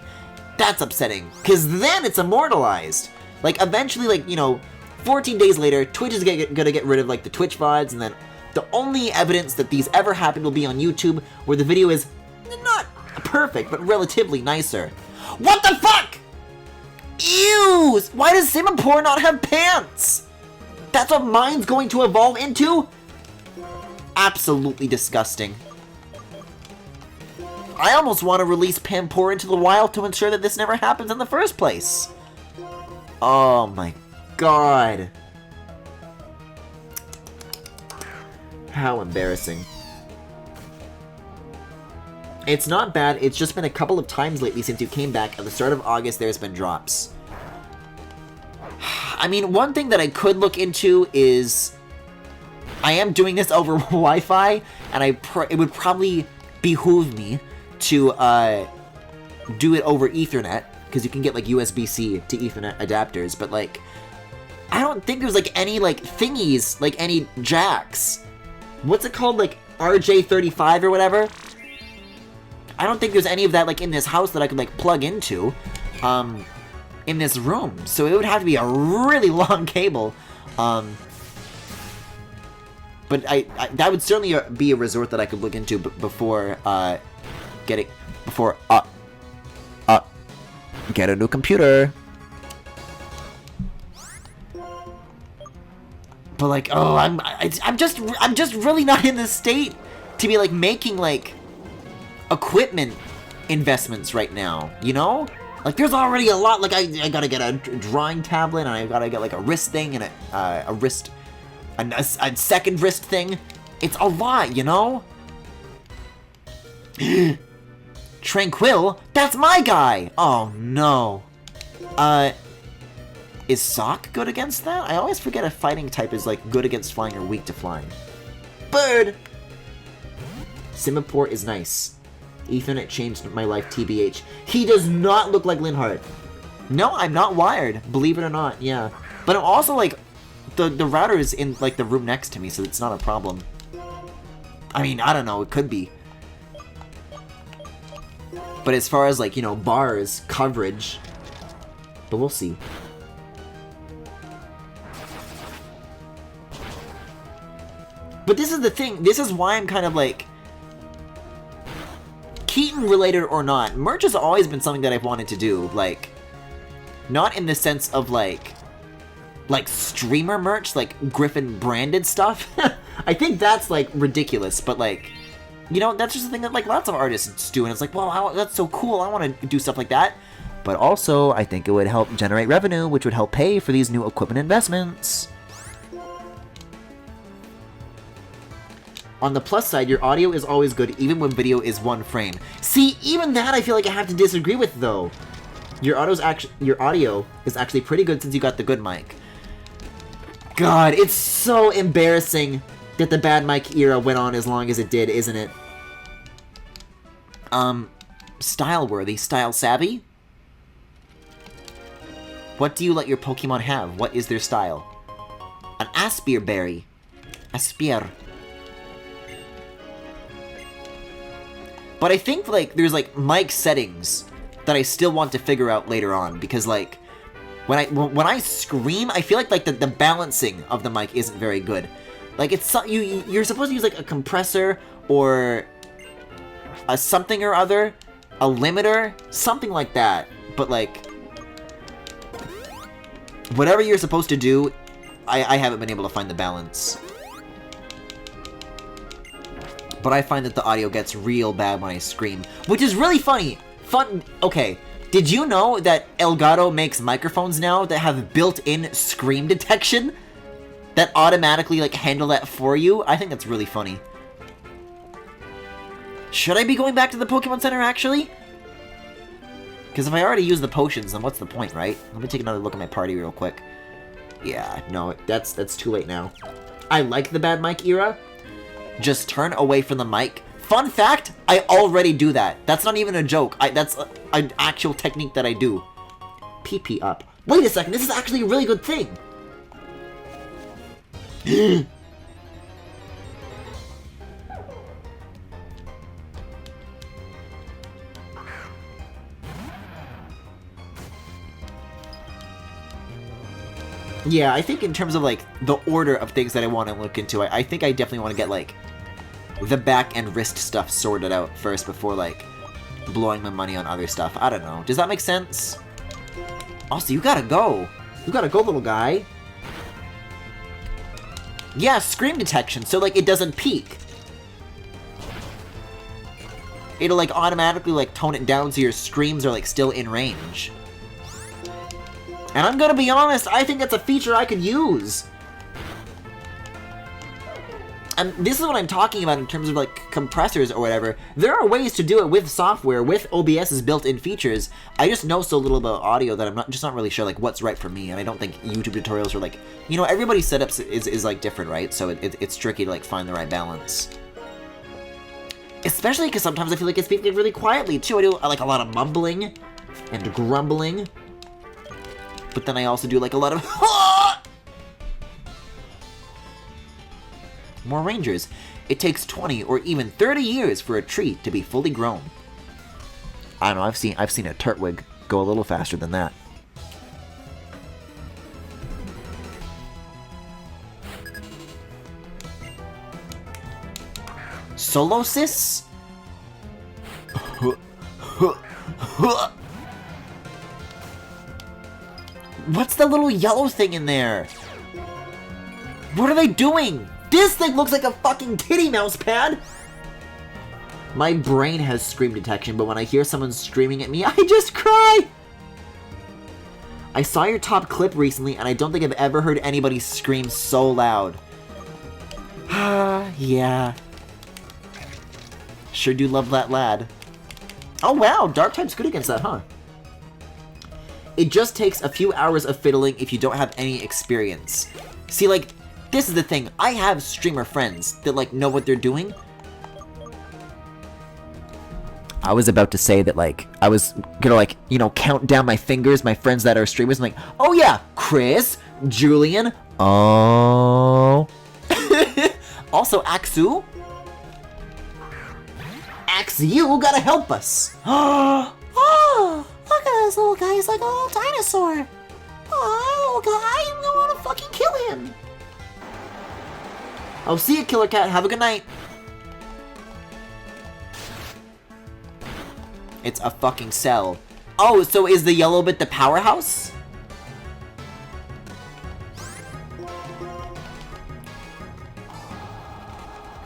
that's upsetting. Because then it's immortalized. Like, eventually, like, you know, 14 days later, Twitch is going to get rid of, like, the Twitch VODs, and then the only evidence that these ever happened will be on YouTube, where the video is not perfect, but relatively nicer. What the fuck?! Ew! Why does Singapore not have pants? That's what mine's going to evolve into? Absolutely disgusting. I almost want to release Pampor into the wild to ensure that this never happens in the first place. Oh my god. How embarrassing. It's not bad, it's just been a couple of times lately since you came back. At the start of August, there's been drops. I mean, one thing that I could look into is... I am doing this over Wi-Fi, and it would probably behoove me to do it over Ethernet, because you can get, like, USB-C to Ethernet adapters, but, like, I don't think there's, like, any, like, thingies, like, any jacks. What's it called, like, RJ35 or whatever? I don't think there's any of that, like, in this house that I could, like, plug into, in this room. So it would have to be a really long cable. But that would certainly be a resort that I could look into before, get a new computer. But, like, oh, I'm just really not in the state to be, like, making, like, equipment investments right now, you know? Like, there's already a lot. Like, I gotta get a drawing tablet, and I gotta get, like, a wrist thing, and a second wrist thing. It's a lot, you know? Tranquil? That's my guy! Oh, no. Is Sock good against that? I always forget a fighting type is, like, good against flying or weak to flying. Bird! Singapore is nice. Ethernet changed my life, TBH. He does not look like Linhardt. No, I'm not wired, believe it or not, yeah. But I'm also, like, the router is in, like, the room next to me, so it's not a problem. I mean, I don't know, it could be. But as far as, like, you know, bars, coverage, but we'll see. But this is the thing, this is why I'm kind of, like, Keaton related or not, merch has always been something that I've wanted to do, like, not in the sense of, like streamer merch, like Griffin branded stuff. I think that's, like, ridiculous, but, like, you know, that's just the thing that, like, lots of artists do, and it's like, well, that's so cool, I want to do stuff like that. But also, I think it would help generate revenue, which would help pay for these new equipment investments. On the plus side, your audio is always good, even when video is one frame. See, even that I feel like I have to disagree with, though. Your audio is actually pretty good since you got the good mic. God, it's so embarrassing that the bad mic era went on as long as it did, isn't it? Style-worthy, style-savvy? What do you let your Pokemon have? What is their style? An Aspir Berry. Aspir. But I think, like, there's, like, mic settings that I still want to figure out later on, because, like, when I scream, I feel like the balancing of the mic isn't very good. Like, it's you're supposed to use, like, a compressor or a something or other, a limiter, something like that. But, like, Whatever you're supposed to do, I haven't been able to find the balance. But I find that the audio gets real bad when I scream, which is really funny. Okay, did you know that Elgato makes microphones now that have built-in scream detection? That automatically, like, handle that for you? I think that's really funny. Should I be going back to the Pokemon Center, actually? Because if I already used the potions, then what's the point, right? Let me take another look at my party real quick. Yeah, no, that's too late now. I like the bad mic era. Just turn away from the mic. Fun fact, I already do that. That's not even a joke. That's an actual technique that I do. PP up. Wait a second, this is actually a really good thing. Yeah, I think in terms of, like, the order of things that I want to look into, I think I definitely want to get, like, the back and wrist stuff sorted out first before, like, blowing my money on other stuff. I don't know. Does that make sense? Also, you gotta go. You gotta go, little guy. Yeah, scream detection, so, like, it doesn't peak. It'll, like, automatically, like, tone it down so your screams are, like, still in range. And I'm gonna be honest, I think that's a feature I could use. And this is what I'm talking about in terms of, like, compressors or whatever. There are ways to do it with software, with OBS's built-in features. I just know so little about audio that I'm just not really sure, like, what's right for me. And I don't think YouTube tutorials are, like, you know, everybody's setups is like, different, right? So it's tricky to, like, find the right balance. Especially because sometimes I feel like I speak really quietly, too. I do, like, a lot of mumbling and grumbling. But then I also do, like, a lot of... More rangers. It takes 20 or even 30 years for a tree to be fully grown. I don't know, I've seen a Turtwig go a little faster than that. Solosis? What's the little yellow thing in there? What are they doing? This thing looks like a fucking kitty mouse pad! My brain has scream detection, but when I hear someone screaming at me, I just cry! I saw your top clip recently, and I don't think I've ever heard anybody scream so loud. Yeah. Sure do love that lad. Oh wow, dark type's good against that, huh? It just takes a few hours of fiddling if you don't have any experience. See, like, this is the thing. I have streamer friends that, like, know what they're doing. I was about to say that, like, I was gonna, like, you know, count down my fingers, my friends that are streamers, and like, oh yeah, Chris, Julian, oh. Also, Axu. Axu gotta help us. Oh, look at this little guy, he's like a little dinosaur. Oh, little guy, I'm gonna wanna fucking kill him. I'll see you, Killer Cat. Have a good night. It's a fucking cell. Oh, so is the yellow bit the powerhouse?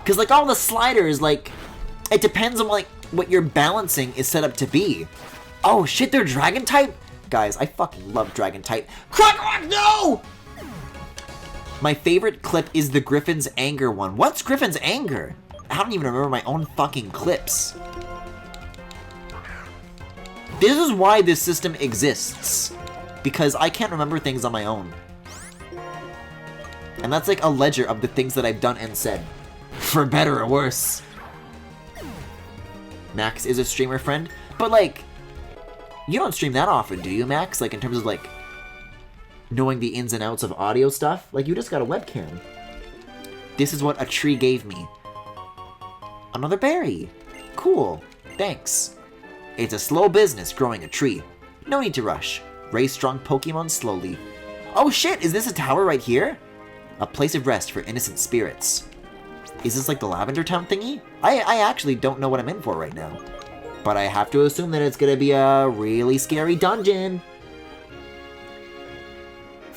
Because, like, all the sliders, like, it depends on, like, what your balancing is set up to be. Oh, shit, they're dragon type? Guys, I fucking love dragon type. Crocodile, no! My favorite clip is the Griffin's Anger one. What's Griffin's Anger? I don't even remember my own fucking clips. This is why this system exists. Because I can't remember things on my own. And that's like a ledger of the things that I've done and said. For better or worse. Max is a streamer friend. But like, you don't stream that often, do you, Max? Like in terms of like, knowing the ins and outs of audio stuff? Like, you just got a webcam. This is what a tree gave me. Another berry. Cool. Thanks. It's a slow business growing a tree. No need to rush. Raise strong Pokemon slowly. Oh shit, is this a tower right here? A place of rest for innocent spirits. Is this like the Lavender Town thingy? I actually don't know what I'm in for right now. But I have to assume that it's gonna be a really scary dungeon.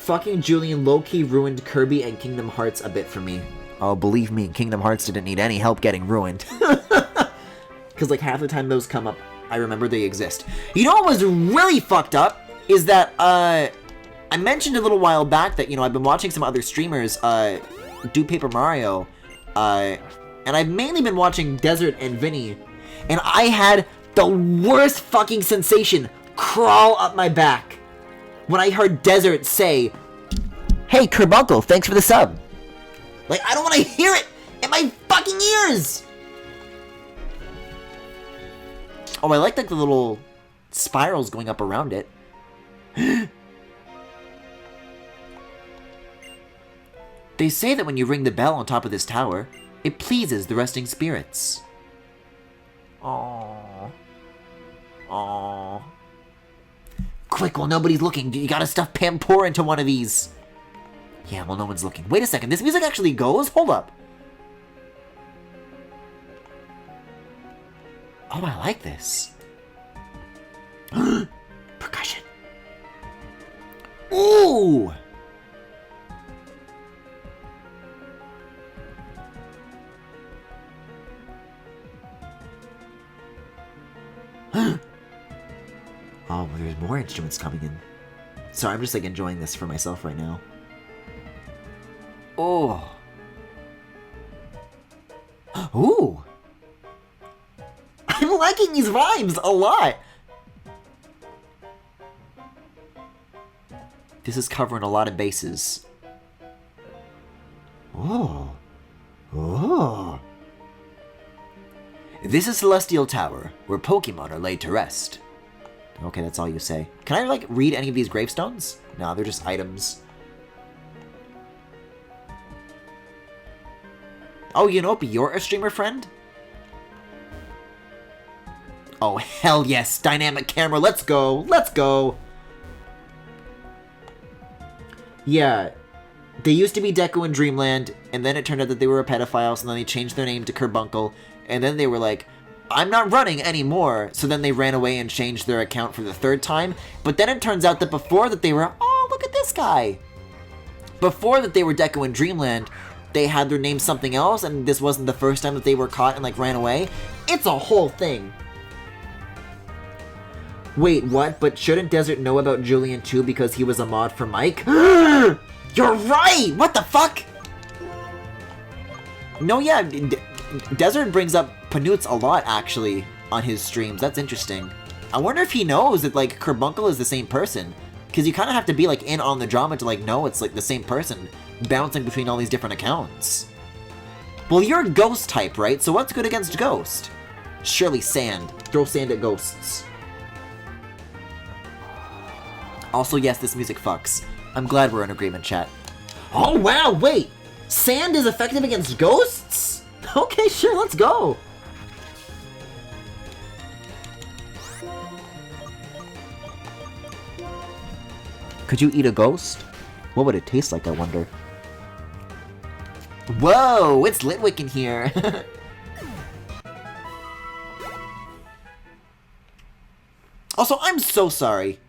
Fucking Julian low-key ruined Kirby and Kingdom Hearts a bit for me. Oh, believe me, Kingdom Hearts didn't need any help getting ruined. Because, like, half the time those come up, I remember they exist. You know what was really fucked up? Is that, I mentioned a little while back that, you know, I've been watching some other streamers, do Paper Mario, and I've mainly been watching Desert and Vinny, and I had the worst fucking sensation crawl up my back when I heard Desert say, "Hey, Carbuncle, thanks for the sub." Like, I don't want to hear it in my fucking ears! Oh, I like, the little spirals going up around it. They say that when you ring the bell on top of this tower, it pleases the resting spirits. Aww. Aww. Quick, while nobody's looking, you gotta stuff Pampora into one of these. Yeah, well, no one's looking. Wait a second, this music actually goes? Hold up. Oh, I like this. Percussion. Ooh! Oh, there's more instruments coming in. Sorry, I'm just, like, enjoying this for myself right now. Oh. Ooh. I'm liking these rhymes a lot. This is covering a lot of bases. Oh. Oh. This is Celestial Tower, where Pokémon are laid to rest. Okay, that's all you say. Can I, like, read any of these gravestones? No, they're just items. Oh, you know, you're a streamer friend? Oh, hell yes! Dynamic camera, let's go! Let's go! Yeah, they used to be Deku and Dreamland, and then it turned out that they were a pedophile, so then they changed their name to Carbuncle, and then they were like, I'm not running anymore, so then they ran away and changed their account for the third time, but then it turns out that before that they were, oh, look at this guy! Before that they were Deku and Dreamland, they had their name something else, and this wasn't the first time that they were caught and, like, ran away. It's a whole thing. Wait, what? But shouldn't Desert know about Julian too because he was a mod for Mike? You're right! What the fuck? No, yeah, Desert brings up Panoots a lot, actually, on his streams. That's interesting. I wonder if he knows that, like, Carbuncle is the same person. Because you kind of have to be, like, in on the drama to, like, know it's, like, the same person bouncing between all these different accounts. Well, you're Ghost type, right? So what's good against Ghost? Surely sand. Throw sand at ghosts. Also, yes, this music fucks. I'm glad we're in agreement, chat. Oh, wow, wait! Sand is effective against ghosts? Okay, sure, let's go! Could you eat a ghost? What would it taste like, I wonder? Whoa, it's Litwick in here! Also, I'm so sorry.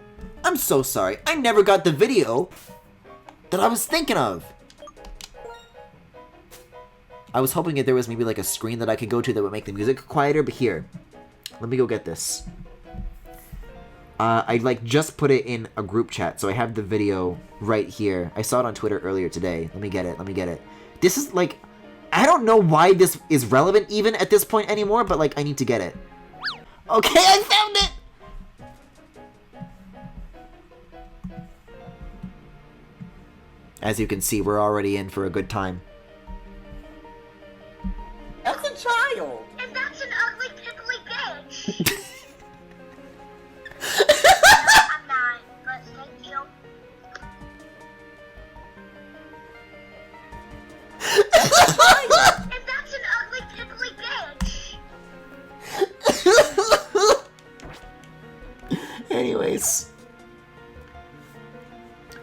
I'm so sorry. I never got the video that I was thinking of. I was hoping that there was maybe like a screen that I could go to that would make the music quieter, but here. Let me go get this. I like just put it in a group chat, so I have the video right here. I saw it on Twitter earlier today. Let me get it. Let me get it. This is like, I don't know why this is relevant even at this point anymore, but like I need to get it. Okay, I found it! As you can see, we're already in for a good time. As a child! And that's an ugly, pickly bitch! I'm not, but thank you. And that's an ugly, pickly bitch! Anyways.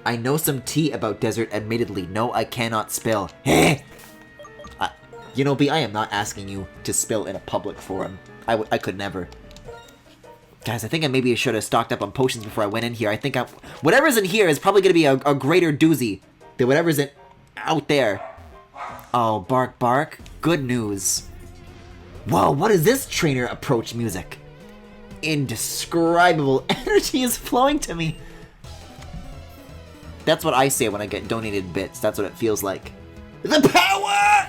I know some tea about Desert, admittedly. No, I cannot spill. You know, B, I am not asking you to spill in a public forum. I could never. Guys, I think maybe I should have stocked up on potions before I went in here. I think whatever's in here is probably going to be a greater doozy than whatever's out there. Oh, bark, bark. Good news. Whoa, what is this trainer approach music? Indescribable energy is flowing to me. That's what I say when I get donated bits. That's what it feels like. The power!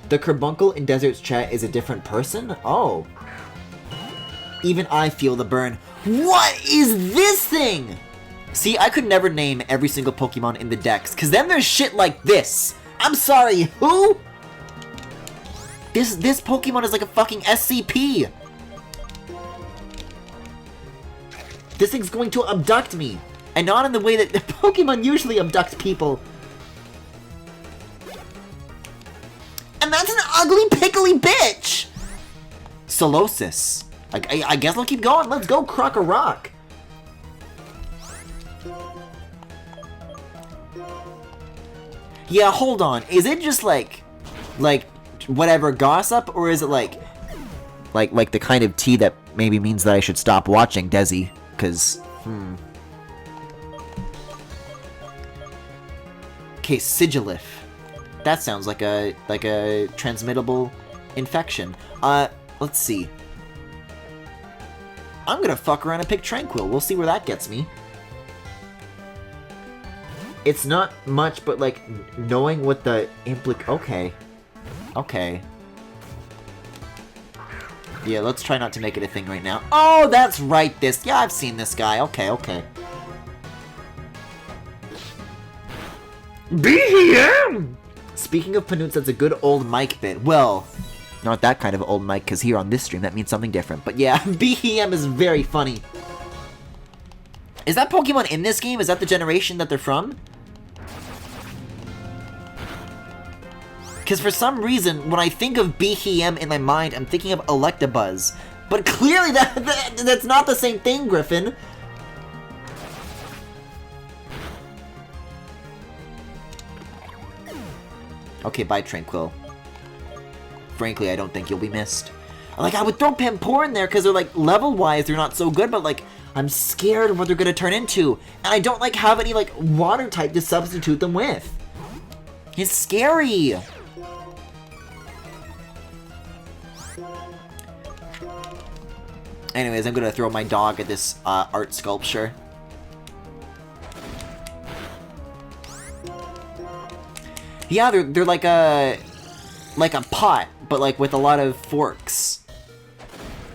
The carbuncle in Desert's chat is a different person? Oh. Even I feel the burn. What is this thing? See, I could never name every single Pokemon in the Dex, because then there's shit like this. I'm sorry, who? This Pokemon is like a fucking SCP. This thing's going to abduct me. And not in the way that the Pokemon usually abduct people. And that's an ugly, pickly bitch! Solosis. I guess I'll keep going. Let's go, Croc-a-Rock. Yeah, hold on. Is it just like whatever gossip, or is it like the kind of tea that maybe means that I should stop watching Desi? Cause Okay, Sigilif. That sounds like a transmittable infection. Let's see. I'm gonna fuck around and pick Tranquil. We'll see where that gets me. It's not much, but like knowing what the Okay. Okay. Yeah, let's try not to make it a thing right now. Oh, that's right, this. Yeah, I've seen this guy. Okay, okay. BM! Speaking of Panoots, that's a good old Mike bit. Well, not that kind of old Mike, because here on this stream, that means something different. But yeah, BM is very funny. Is that Pokemon in this game? Is that the generation that they're from? Because for some reason, when I think of BHM in my mind, I'm thinking of Electabuzz. But clearly that's not the same thing, Griffin. Okay, bye, Tranquil. Frankly, I don't think you'll be missed. Like, I would throw Pampor in there because they're, like, level-wise, they're not so good, but, like, I'm scared of what they're going to turn into. And I don't, like, have any, like, water type to substitute them with. It's scary. Anyways, I'm gonna throw my dog at this art sculpture. Yeah, they're like a pot, but like with a lot of forks.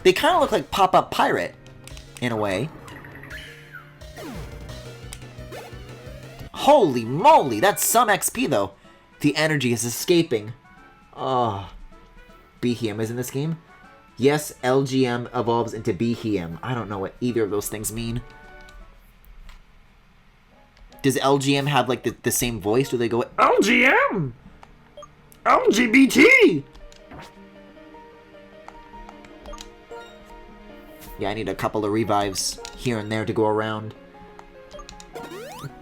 They kind of look like Pop-Up Pirate, in a way. Holy moly, that's some XP though. The energy is escaping. Oh, BHM is in this game. Yes, LGM evolves into BHM. I don't know what either of those things mean. Does LGM have, like, the same voice? Do they go, LGM! LGBT! Yeah, I need a couple of revives here and there to go around.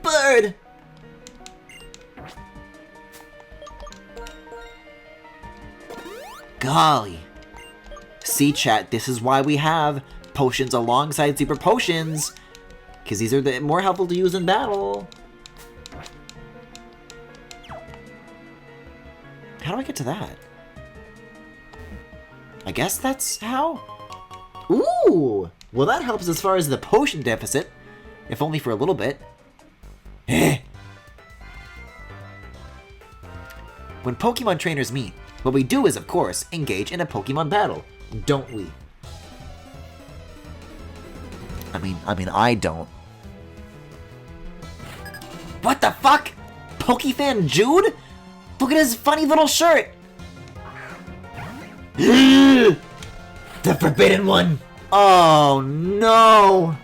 Bird! Golly. See, chat, this is why we have potions alongside super potions. Because these are more helpful to use in battle. How do I get to that? I guess that's how? Ooh! Well, that helps as far as the potion deficit. If only for a little bit. When Pokemon trainers meet, what we do is, of course, engage in a Pokemon battle. Don't we? I mean, I don't. What the fuck? Pokefan Jude? Look at his funny little shirt! The Forbidden One! Oh no!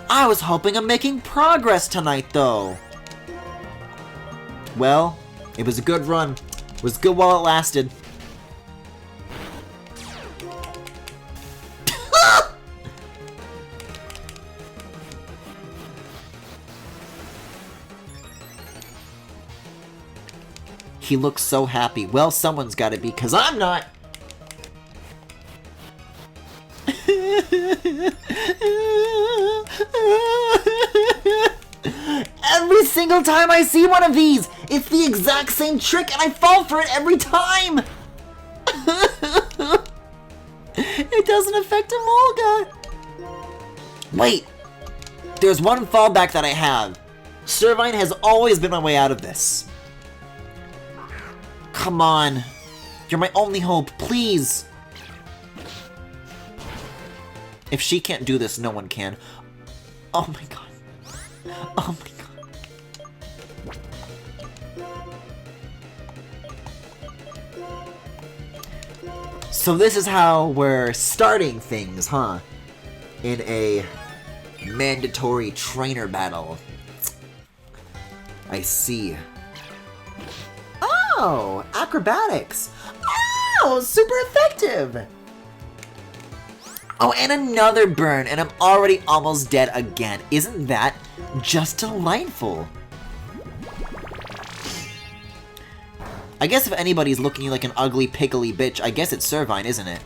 I was hoping I'm making progress tonight, though. Well, it was a good run. It was good while it lasted. He looks so happy. Well, someone's gotta be, cause I'm not! Every single time I see one of these, it's the exact same trick and I fall for it every time! It doesn't affect Emolga! Wait! There's one fallback that I have. Servine has always been my way out of this. Come on. You're my only hope, please! If she can't do this, no one can. Oh my god. Oh my god. So this is how we're starting things, huh? In a mandatory trainer battle. I see. Oh, acrobatics. Oh, super effective. Oh, and another burn, and I'm already almost dead again. Isn't that just delightful? I guess if anybody's looking like an ugly, pickly bitch, I guess it's Servine, isn't it?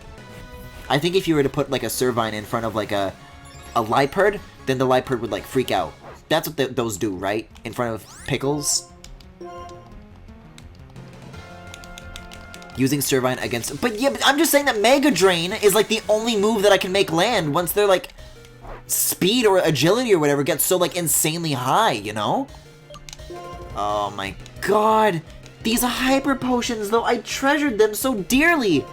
I think if you were to put, like, a Servine in front of, like, a Liepard, then the Liepard would, like, freak out. That's what those do, right? In front of pickles? Using Servine against... But yeah, but I'm just saying that Mega Drain is, like, the only move that I can make land once their, like, speed or agility or whatever gets so, like, insanely high, you know? Oh my god. These Hyper Potions, though, I treasured them so dearly!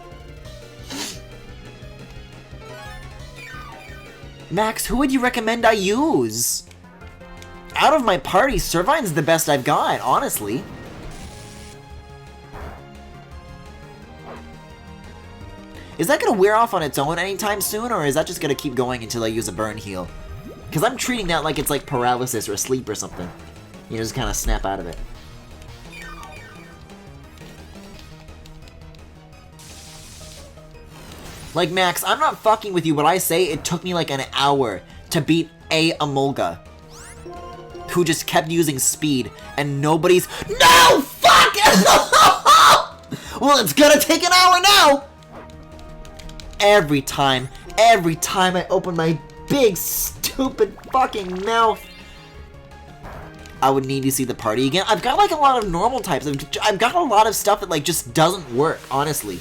Max, who would you recommend I use? Out of my party, Servine's the best I've got, honestly. Is that gonna wear off on its own anytime soon, or is that just gonna keep going until I use a burn heal? Because I'm treating that like it's like paralysis or sleep or something. You just kind of snap out of it. Like, Max, I'm not fucking with you, but I say it took me like an hour to beat a Emolga, who just kept using speed, and nobody's— No! Fuck! Well, it's gonna take an hour now! Every time I open my big, stupid fucking mouth, I would need to see the party again. I've got, like, a lot of normal types. I've got a lot of stuff that, like, just doesn't work, honestly.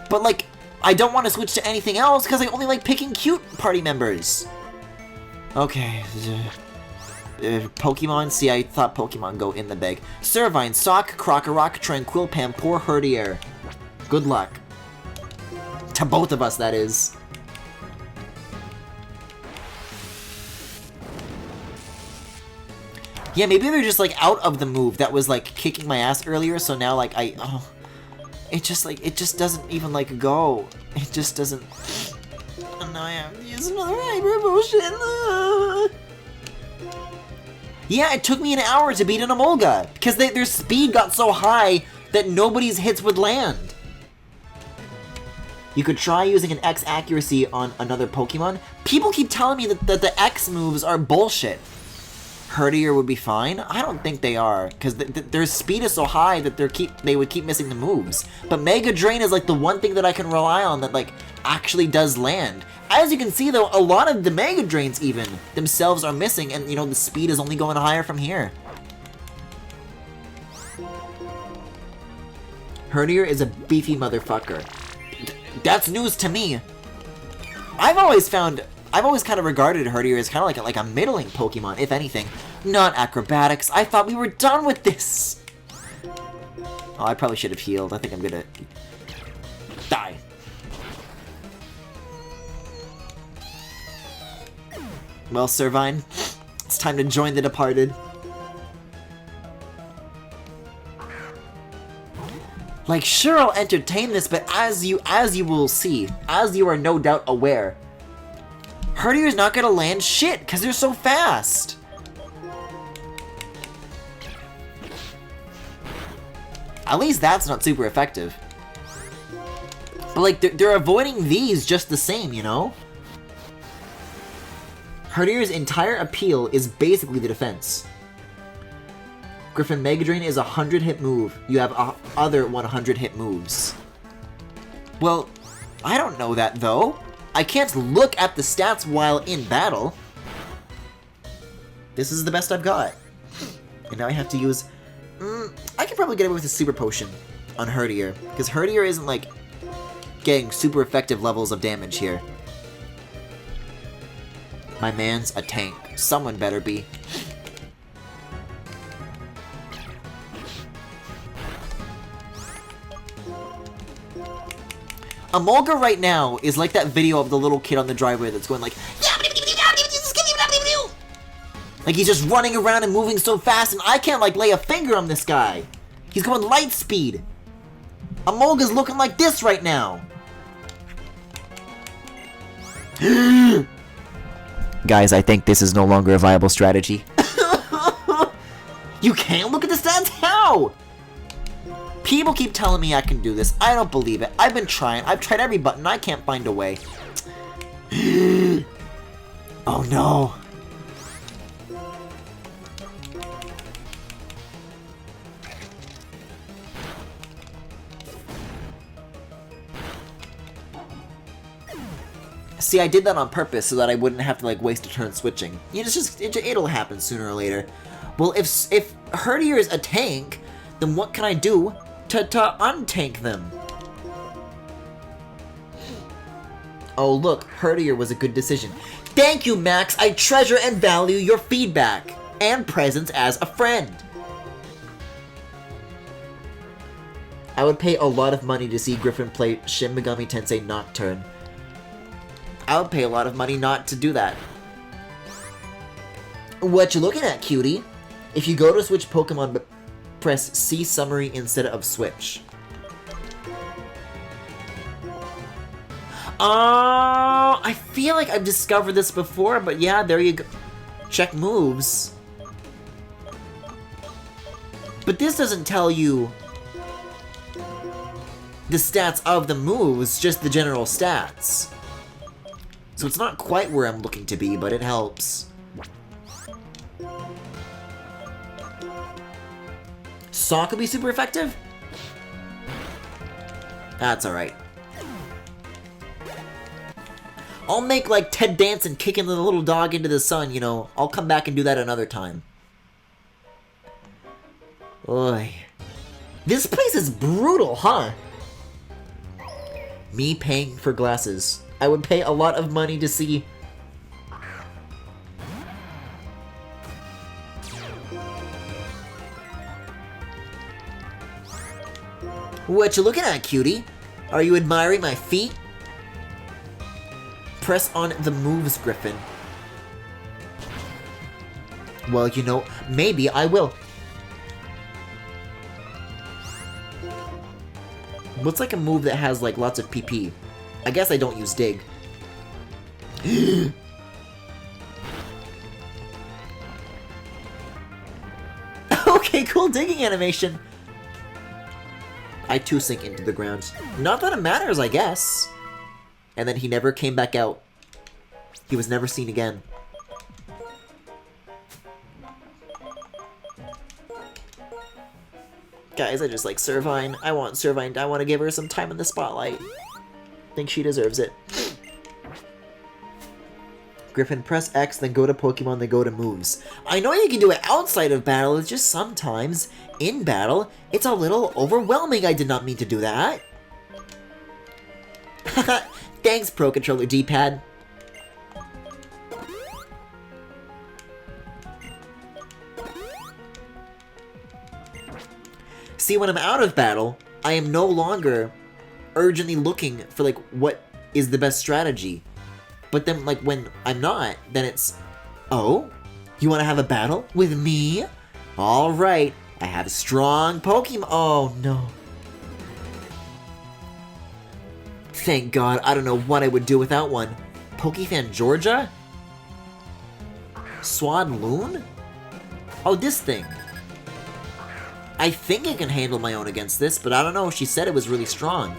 But, like, I don't want to switch to anything else because I only like picking cute party members. Okay. Pokemon? See, I thought Pokemon go in the bag. Servine, Sock, Krokorok, Tranquil, Pampor, Herdier. Good luck. To both of us, that is. Yeah, maybe they're just, like, out of the move that was, like, kicking my ass earlier, so now, like, it just doesn't even, like, go. It just doesn't... And now I have to use another Hyper Potion. Yeah, it took me an hour to beat an Emolga, because their speed got so high that nobody's hits would land. You could try using an X accuracy on another Pokemon. People keep telling me that the X moves are bullshit. Herdier would be fine? I don't think they are, because their speed is so high that they would keep missing the moves. But Mega Drain is, like, the one thing that I can rely on that, like, actually does land. As you can see, though, a lot of the Mega Drains, even, themselves are missing, and, you know, the speed is only going higher from here. Herdier is a beefy motherfucker. That's news to me. I've always kind of regarded Herdier as kind of like a middling Pokemon, if anything. Not acrobatics. I thought we were done with this. Oh, I probably should have healed. I think I'm gonna die. Well, Servine, it's time to join the departed. Like, sure, I'll entertain this, but as you will see, as you are no doubt aware, Herdier's not gonna land shit, because they're so fast! At least that's not super effective. But, like, they're avoiding these just the same, you know? Herdier's entire appeal is basically the defense. Griffin Mega Drain is a 100-hit move. You have other 100-hit moves. Well, I don't know that, though. I can't look at the stats while in battle. This is the best I've got. And now I have to use... I can probably get away with a Super Potion on Herdier. Because Herdier isn't, like, getting super effective levels of damage here. My man's a tank. Someone better be. Amolga right now is like that video of the little kid on the driveway that's going like... Like he's just running around and moving so fast and I can't like lay a finger on this guy. He's going light speed. Amolga's looking like this right now. Guys, I think this is no longer a viable strategy. You can't look at the stats? How? People keep telling me I can do this. I don't believe it. I've been trying. I've tried every button. I can't find a way. Oh no. See, I did that on purpose so that I wouldn't have to like waste a turn switching. You know, it'll happen sooner or later. Well, if Herdier is a tank, then what can I do to untank them? Oh look, Herdier was a good decision. Thank you, Max! I treasure and value your feedback and presence as a friend. I would pay a lot of money to see Griffin play Shin Megami Tensei Nocturne. I would pay a lot of money not to do that. What you looking at, cutie? If you go to switch Pokemon, but press C summary instead of switch. Oh, I feel like I've discovered this before, but yeah, there you go. Check moves. But this doesn't tell you the stats of the moves, just the general stats. So it's not quite where I'm looking to be, but it helps. Saw could be super effective? That's alright. I'll make like Ted Danson kicking the little dog into the sun, you know. I'll come back and do that another time. Oy. This place is brutal, huh? Me paying for glasses. I would pay a lot of money to see... What you looking at, cutie? Are you admiring my feet? Press on the moves, Griffin. Well, you know, maybe I will. What's like a move that has like lots of PP? I guess I don't use dig. Okay, cool digging animation. I too sink into the ground. Not that it matters, I guess. And then he never came back out. He was never seen again. Guys, I just like Servine. I want Servine. I want to give her some time in the spotlight. Think she deserves it. Griffin, press X, then go to Pokemon, then go to moves. I know you can do it outside of battle, it's just sometimes, in battle, it's a little overwhelming. I did not mean to do that. Thanks, Pro Controller D-pad. See, when I'm out of battle, I am no longer urgently looking for, like, what is the best strategy. But then, like, when I'm not, then it's, oh, you want to have a battle with me? Alright, I have a strong Pokemon. Oh, no. Thank God, I don't know what I would do without one. Pokefan Georgia? Swan Loon? Oh, this thing. I think I can handle my own against this, but I don't know. She said it was really strong.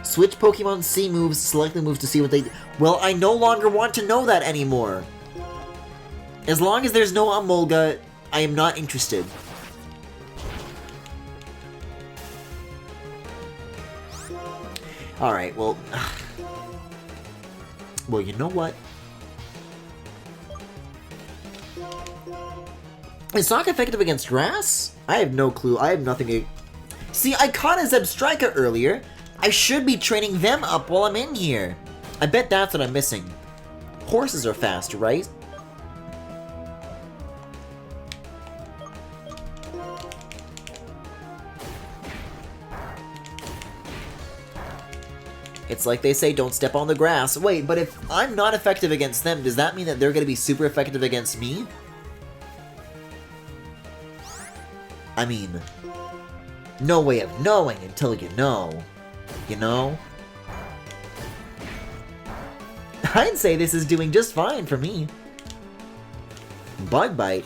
Switch Pokemon C moves, select the moves to see what they do. Well, I no longer want to know that anymore. As long as there's no Amolga, I am not interested. Alright, well... Well, you know what? Is Sonic effective against grass? I have no clue. I have nothing to... See, I caught a Zebstrika earlier. I should be training them up while I'm in here. I bet that's what I'm missing. Horses are fast, right? It's like they say, don't step on the grass. Wait, but if I'm not effective against them, does that mean that they're going to be super effective against me? I mean, no way of knowing until you know. You know? I'd say this is doing just fine for me. Bug Bite.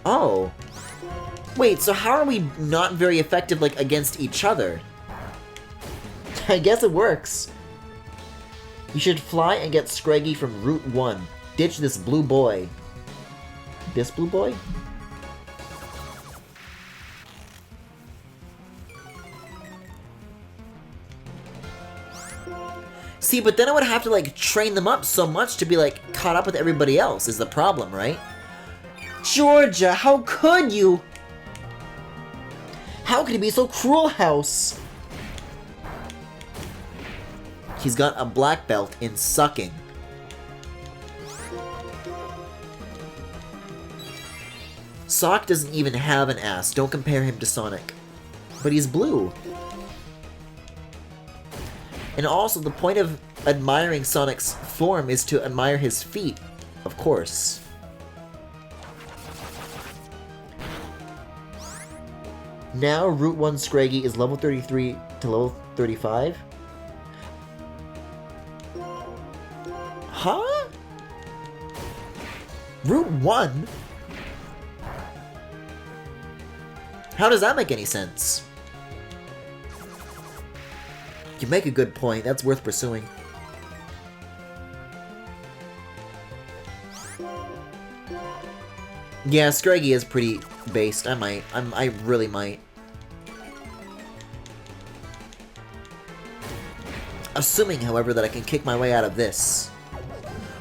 Oh. Wait, so how are we not very effective, like, against each other? I guess it works. You should fly and get Scraggy from Route 1. Ditch this blue boy. This blue boy? See, but then I would have to, like, train them up so much to be, like, caught up with everybody else is the problem, right? Georgia, how could you? How could he be so cruel, House? He's got a black belt in sucking. Sock doesn't even have an ass. Don't compare him to Sonic. But he's blue. And also, the point of admiring Sonic's form is to admire his feet, of course. Now, Route 1 Scraggy is level 33 to level 35? Huh? Route 1? How does that make any sense? You make a good point. That's worth pursuing. Yeah, Scraggy is pretty based. I really might. Assuming, however, that I can kick my way out of this.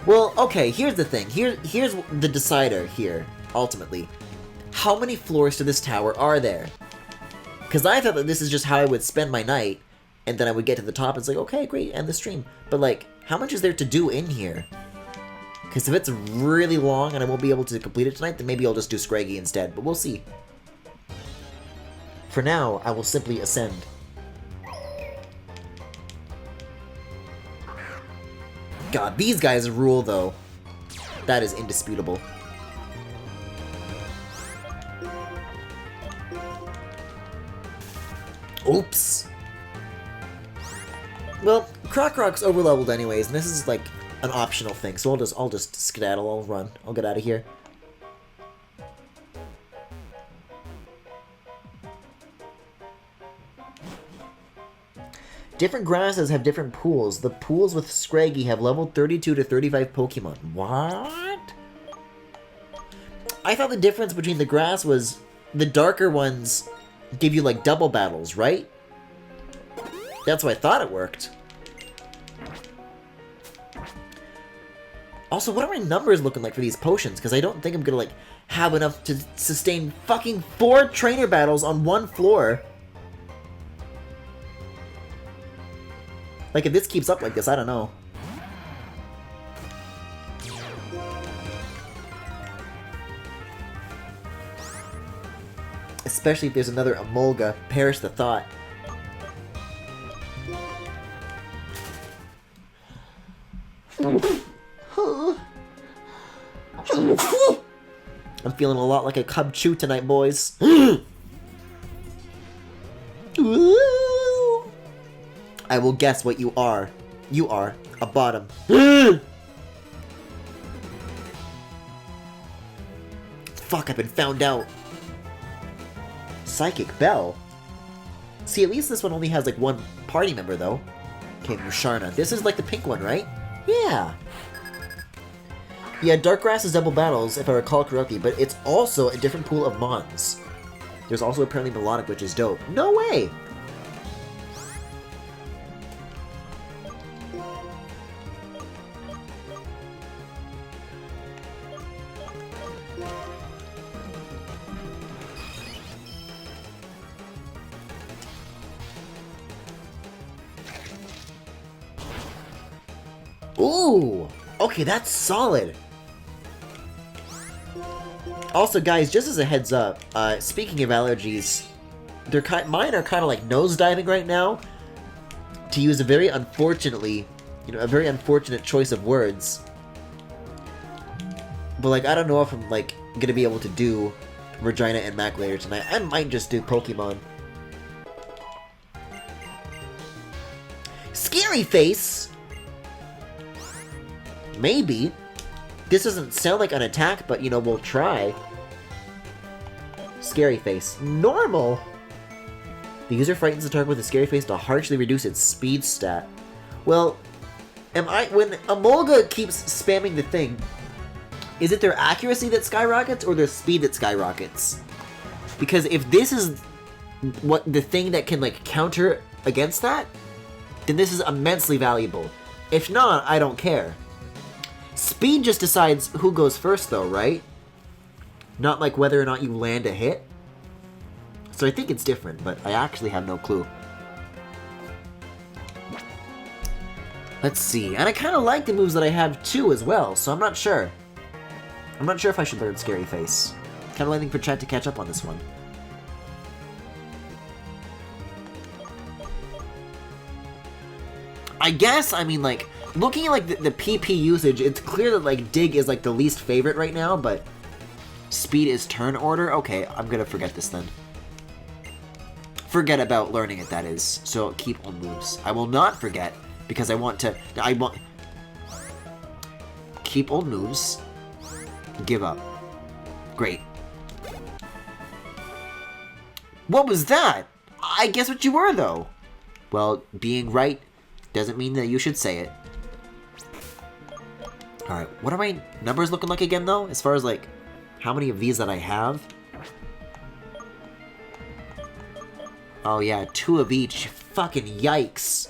Well, okay, here's the thing. Here's the decider here, ultimately. How many floors to this tower are there? Because I thought that this is just how I would spend my night, and then I would get to the top and it's like, okay, great, end the stream. But, like, how much is there to do in here? Because if it's really long and I won't be able to complete it tonight, then maybe I'll just do Scraggy instead, but we'll see. For now, I will simply ascend. God, these guys rule, though. That is indisputable. Oops. Well, Croc-Croc's overleveled anyways, and this is like an optional thing, so I'll just skedaddle, I'll run. I'll get out of here. Different grasses have different pools. The pools with Scraggy have level 32 to 35 Pokemon. What? I thought the difference between the grass was the darker ones give you like double battles, right? That's why I thought it worked. Also, what are my numbers looking like for these potions? Because I don't think I'm gonna like have enough to sustain fucking 4 trainer battles on one floor. Like, if this keeps up like this, I don't know. Especially if there's another Emolga. Perish the thought. I'm feeling a lot like a Cub Chew tonight, boys. I will guess what you are. You are a bottom. Fuck, I've been found out. Psychic Bell? See, at least this one only has like one party member, though. Okay, Musharna. This is like the pink one, right? Yeah. Yeah, Dark Grass is double battles, if I recall correctly, but it's also a different pool of mons. There's also apparently Melodic, which is dope. No way! Ooh! Okay, that's solid! Also, guys, just as a heads up, speaking of allergies, mine are kind of like nosediving right now, to use a very unfortunate choice of words. But, like, I don't know if I'm, like, gonna be able to do Regina and Mac later tonight. I might just do Pokemon. Scary Face! Maybe. This doesn't sound like an attack, but, you know, we'll try. Scary Face. Normal! The user frightens the target with a Scary Face to harshly reduce its speed stat. Well, when Emolga keeps spamming the thing, is it their accuracy that skyrockets or their speed that skyrockets? Because if this is what the thing that can, like, counter against that, then this is immensely valuable. If not, I don't care. Speed just decides who goes first, though, right? Not like whether or not you land a hit. So I think it's different, but I actually have no clue. Let's see. And I kind of like the moves that I have, too, as well, so I'm not sure. I'm not sure if I should learn Scary Face. Kind of waiting for chat to catch up on this one. I guess, I mean, like, looking at, like, the PP usage, it's clear that, like, Dig is, like, the least favorite right now, but Speed is turn order? Okay, I'm gonna forget this then. Forget about learning it, that is. So, keep old moves. I will not forget, because I want... Keep old moves. Give up. Great. What was that? I guess what you were, though. Well, being right doesn't mean that you should say it. Alright, what are my numbers looking like again, though? As far as, like, how many of these that I have? Oh, yeah, 2 of each. Fucking yikes.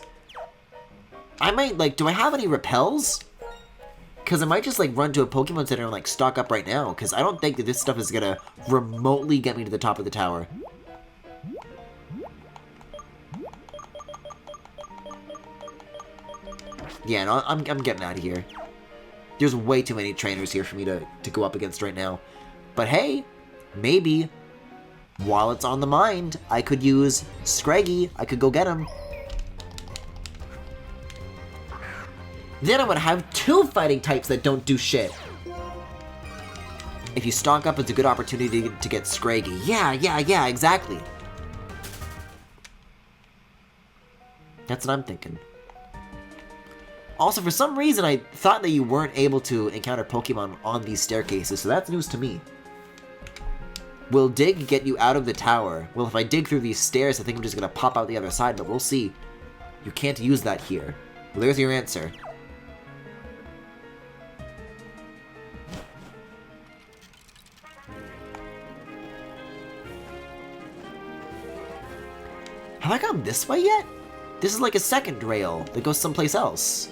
I might, like, do I have any repels? Because I might just, like, run to a Pokemon Center and, like, stock up right now. Because I don't think that this stuff is gonna remotely get me to the top of the tower. Yeah, no, I'm getting out of here. There's way too many trainers here for me to go up against right now. But hey, maybe, while it's on the mind, I could use Scraggy. I could go get him. Then I would have 2 fighting types that don't do shit. If you stock up, it's a good opportunity to get Scraggy. Yeah, exactly. That's what I'm thinking. Also, for some reason, I thought that you weren't able to encounter Pokemon on these staircases, so that's news to me. Will Dig get you out of the tower? Well, if I dig through these stairs, I think I'm just gonna pop out the other side, but we'll see. You can't use that here. Well, there's your answer. Have I gone this way yet? This is like a second rail that goes someplace else.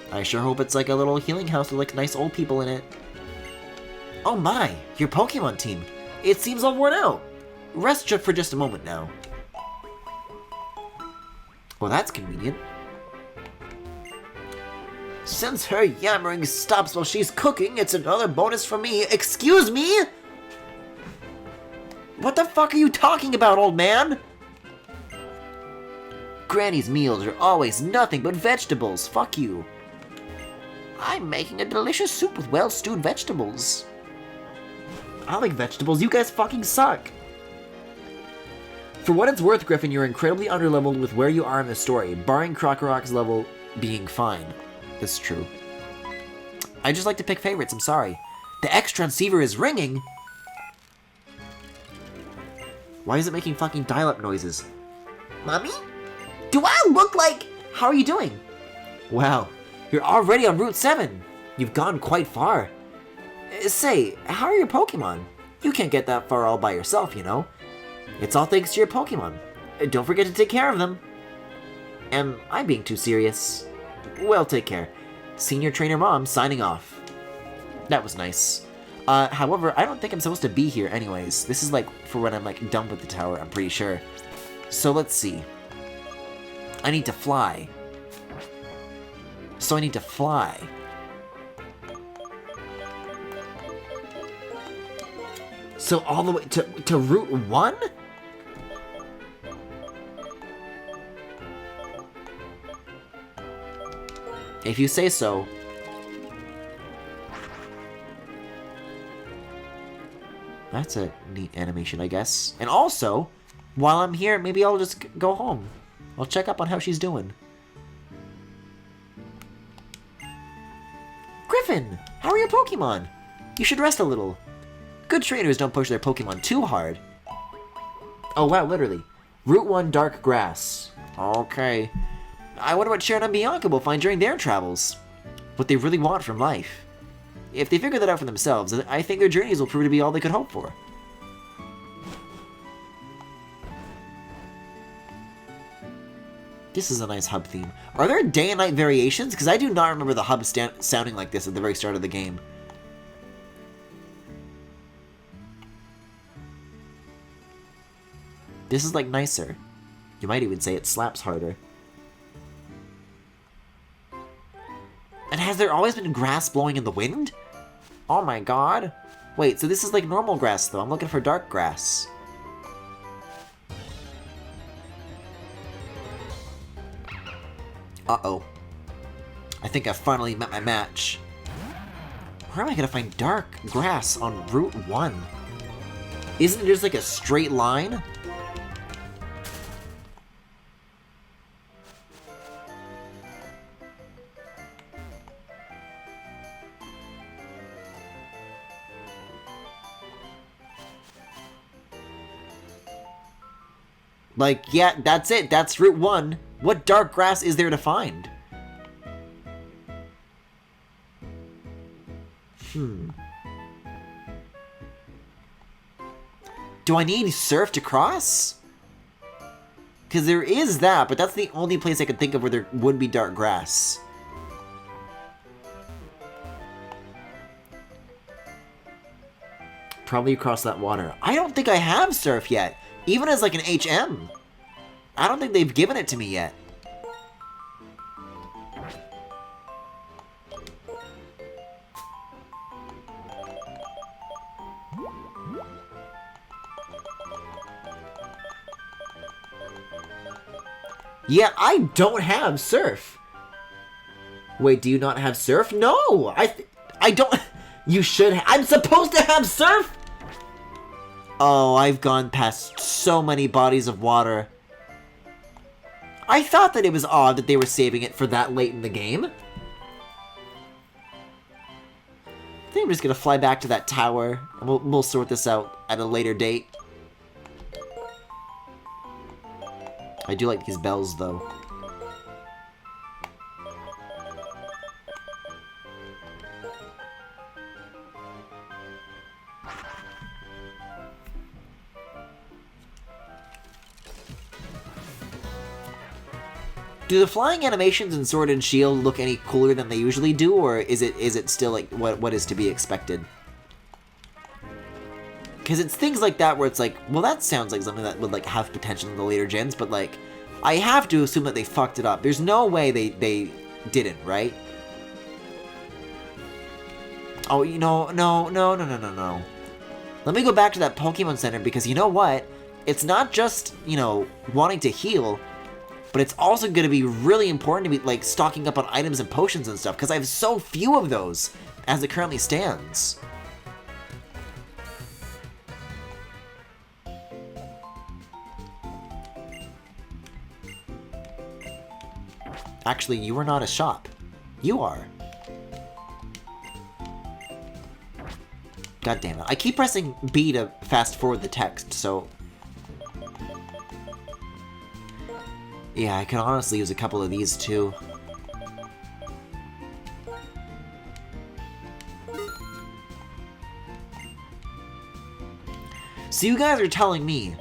I sure hope it's like a little healing house with like nice old people in it. Oh my, your Pokemon team. It seems all worn out. Rest for just a moment now. Well, that's convenient. Since her yammering stops while she's cooking, it's another bonus for me. Excuse me? What the fuck are you talking about, old man? Granny's meals are always nothing but vegetables. Fuck you. I'm making a delicious soup with well-stewed vegetables. I like vegetables. You guys fucking suck. For what it's worth, Griffin, you're incredibly underleveled with where you are in the story, barring Krokorok's level being fine. That's true. I just like to pick favorites, I'm sorry. The X-transceiver is ringing? Why is it making fucking dial-up noises? Mommy? Do I look like... How are you doing? Wow, you're already on Route 7. You've gone quite far. Say, how are your Pokemon? You can't get that far all by yourself, you know. It's all thanks to your Pokemon. Don't forget to take care of them. Am I being too serious? Well, take care. Senior Trainer Mom signing off. That was nice. However, I don't think I'm supposed to be here anyways. This is like for when I'm like done with the tower, I'm pretty sure. So let's see. I need to fly. So I need to fly. So all the way to Route 1? If you say so. That's a neat animation, I guess. And also, while I'm here, maybe I'll just go home. I'll check up on how she's doing. Griffin! How are your Pokemon? You should rest a little. Good trainers don't push their Pokemon too hard. Oh wow, literally. Route 1 Dark Grass. Okay. I wonder what Sharon and Bianca will find during their travels. What they really want from life. If they figure that out for themselves, I think their journeys will prove to be all they could hope for. This is a nice hub theme. Are there day and night variations? Because I do not remember the hub sounding like this at the very start of the game. This is like nicer. You might even say it slaps harder. And has there always been grass blowing in the wind? Oh my god. Wait, so this is like normal grass though. I'm looking for dark grass. Uh-oh. I think I finally met my match. Where am I gonna find dark grass on Route 1? Isn't it just like a straight line? Like, yeah, that's it. That's Route 1. What dark grass is there to find? Do I need surf to cross? Because there is that, but that's the only place I could think of where there would be dark grass. Probably across that water. I don't think I have surf yet. Even as like an HM. I don't think they've given it to me yet. Yeah, I don't have surf. Wait, do you not have surf? No! I don't... You should I'm supposed to have surf? Oh, I've gone past so many bodies of water. I thought that it was odd that they were saving it for that late in the game. I think I'm just gonna fly back to that tower, and we'll sort this out at a later date. I do like these bells, though. Do the flying animations in Sword and Shield look any cooler than they usually do, or is it still like what is to be expected? Because it's things like that where it's like, well, that sounds like something that would like have potential in the later gens, but like, I have to assume that they fucked it up. There's no way they didn't, right? Oh, you know, no. Let me go back to that Pokemon Center, because you know what? It's not just, you know, wanting to heal, but it's also going to be really important to be, like, stocking up on items and potions and stuff, because I have so few of those as it currently stands. Actually, you are not a shop. You are. God damn it. I keep pressing B to fast forward the text, so... Yeah, I could honestly use a couple of these, too. So you guys are telling me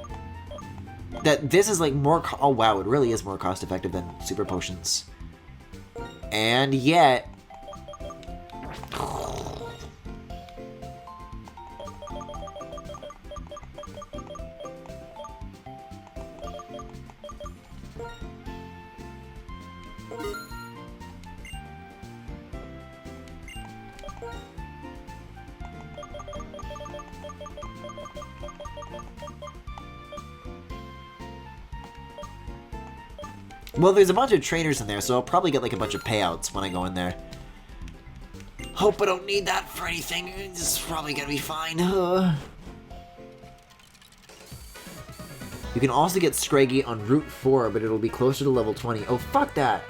that this is like more oh wow, it really is more cost effective than super potions. And yet well, there's a bunch of trainers in there, so I'll probably get like a bunch of payouts when I go in there. Hope I don't need that for anything. This is probably gonna be fine. You can also get Scraggy on Route 4, but it'll be closer to level 20. Oh, fuck that!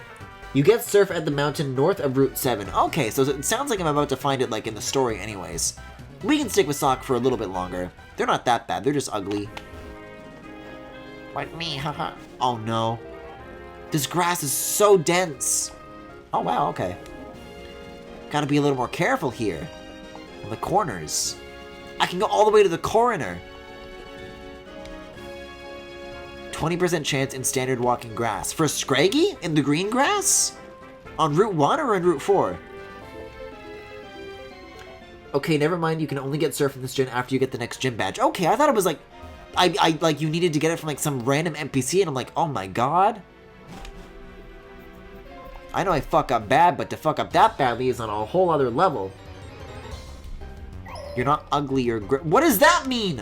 You get Surf at the mountain north of Route 7. Okay, so it sounds like I'm about to find it like in the story anyways. We can stick with Sock for a little bit longer. They're not that bad, they're just ugly. Like me, haha. Oh no. This grass is so dense. Oh wow, okay. Gotta be a little more careful here. On the corners. I can go all the way to the coroner. 20% chance in standard walking grass. For Scraggy? In the green grass? On Route 1 or on Route 4? Okay, never mind. You can only get Surf in this gen after you get the next gym badge. Okay, I thought it was like... I like you needed to get it from like some random NPC and I'm like, oh my god. I know I fuck up bad, but to fuck up that badly is on a whole other level. You're not ugly, you're what does that mean?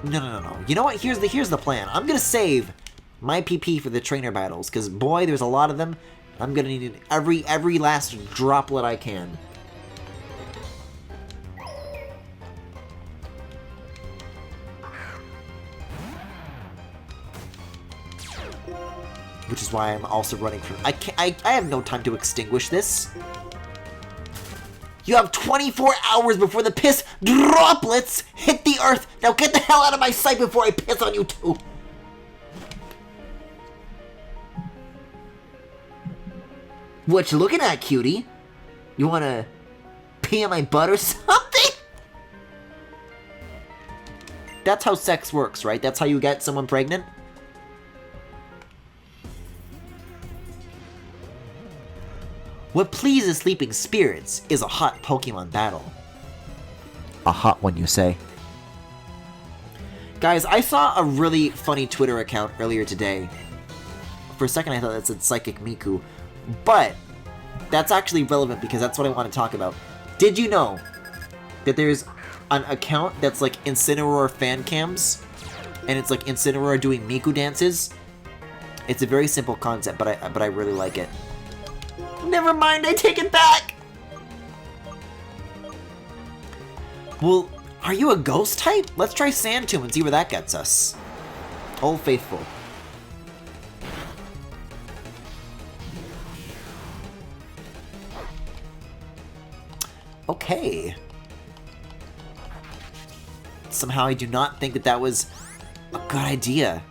No. You know what? Here's the plan. I'm gonna save my PP for the trainer battles, because boy, there's a lot of them. I'm gonna need every last droplet I can. Which is why I'm also running from... I have no time to extinguish this. You have 24 hours before the piss droplets hit the earth. Now get the hell out of my sight before I piss on you too. What you looking at, cutie? You wanna pee on my butt or something? That's how sex works, right? That's how you get someone pregnant? What pleases sleeping spirits is a hot Pokemon battle. A hot one, you say? Guys, I saw a really funny Twitter account earlier today. For a second I thought that said Psychic Miku, but that's actually relevant because that's what I want to talk about. Did you know that there's an account that's like Incineroar fan cams, and it's like Incineroar doing Miku dances? It's a very simple concept, but I really like it. Never mind, I take it back! Well, are you a ghost type? Let's try Sand Tomb and see where that gets us. Old Faithful. Okay. Somehow I do not think that that was a good idea.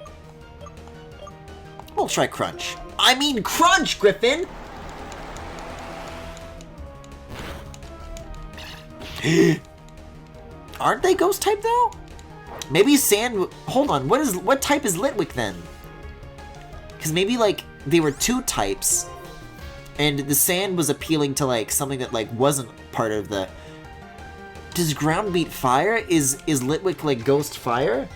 We'll try Crunch. I mean Crunch, Griffin! Aren't they ghost type though? Maybe Sand... Hold on, what type is Litwick then? Because maybe like they were two types, and the Sand was appealing to like something that like wasn't part of the... Does Ground beat Fire? Is Litwick like Ghost Fire?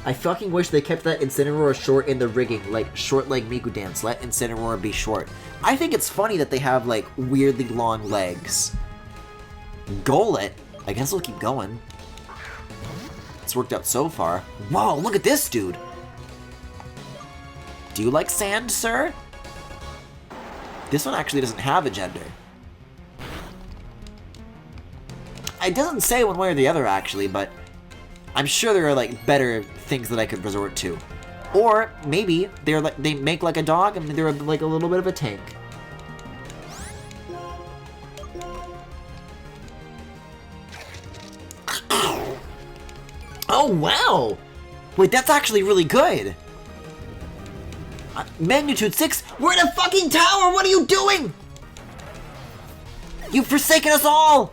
I fucking wish they kept that Incineroar short in the rigging, like short leg Miku dance. Let Incineroar be short. I think it's funny that they have like weirdly long legs. Golett, I guess we'll keep going. It's worked out so far. Whoa, look at this dude. Do you like sand, sir? This one actually doesn't have a gender. It doesn't say one way or the other actually, but I'm sure there are like better things that I could resort to. Or maybe they're like they make like a dog and they're like a little bit of a tank. Oh, wow! Wait, that's actually really good! Magnitude 6? We're in a fucking tower! What are you doing? You've forsaken us all!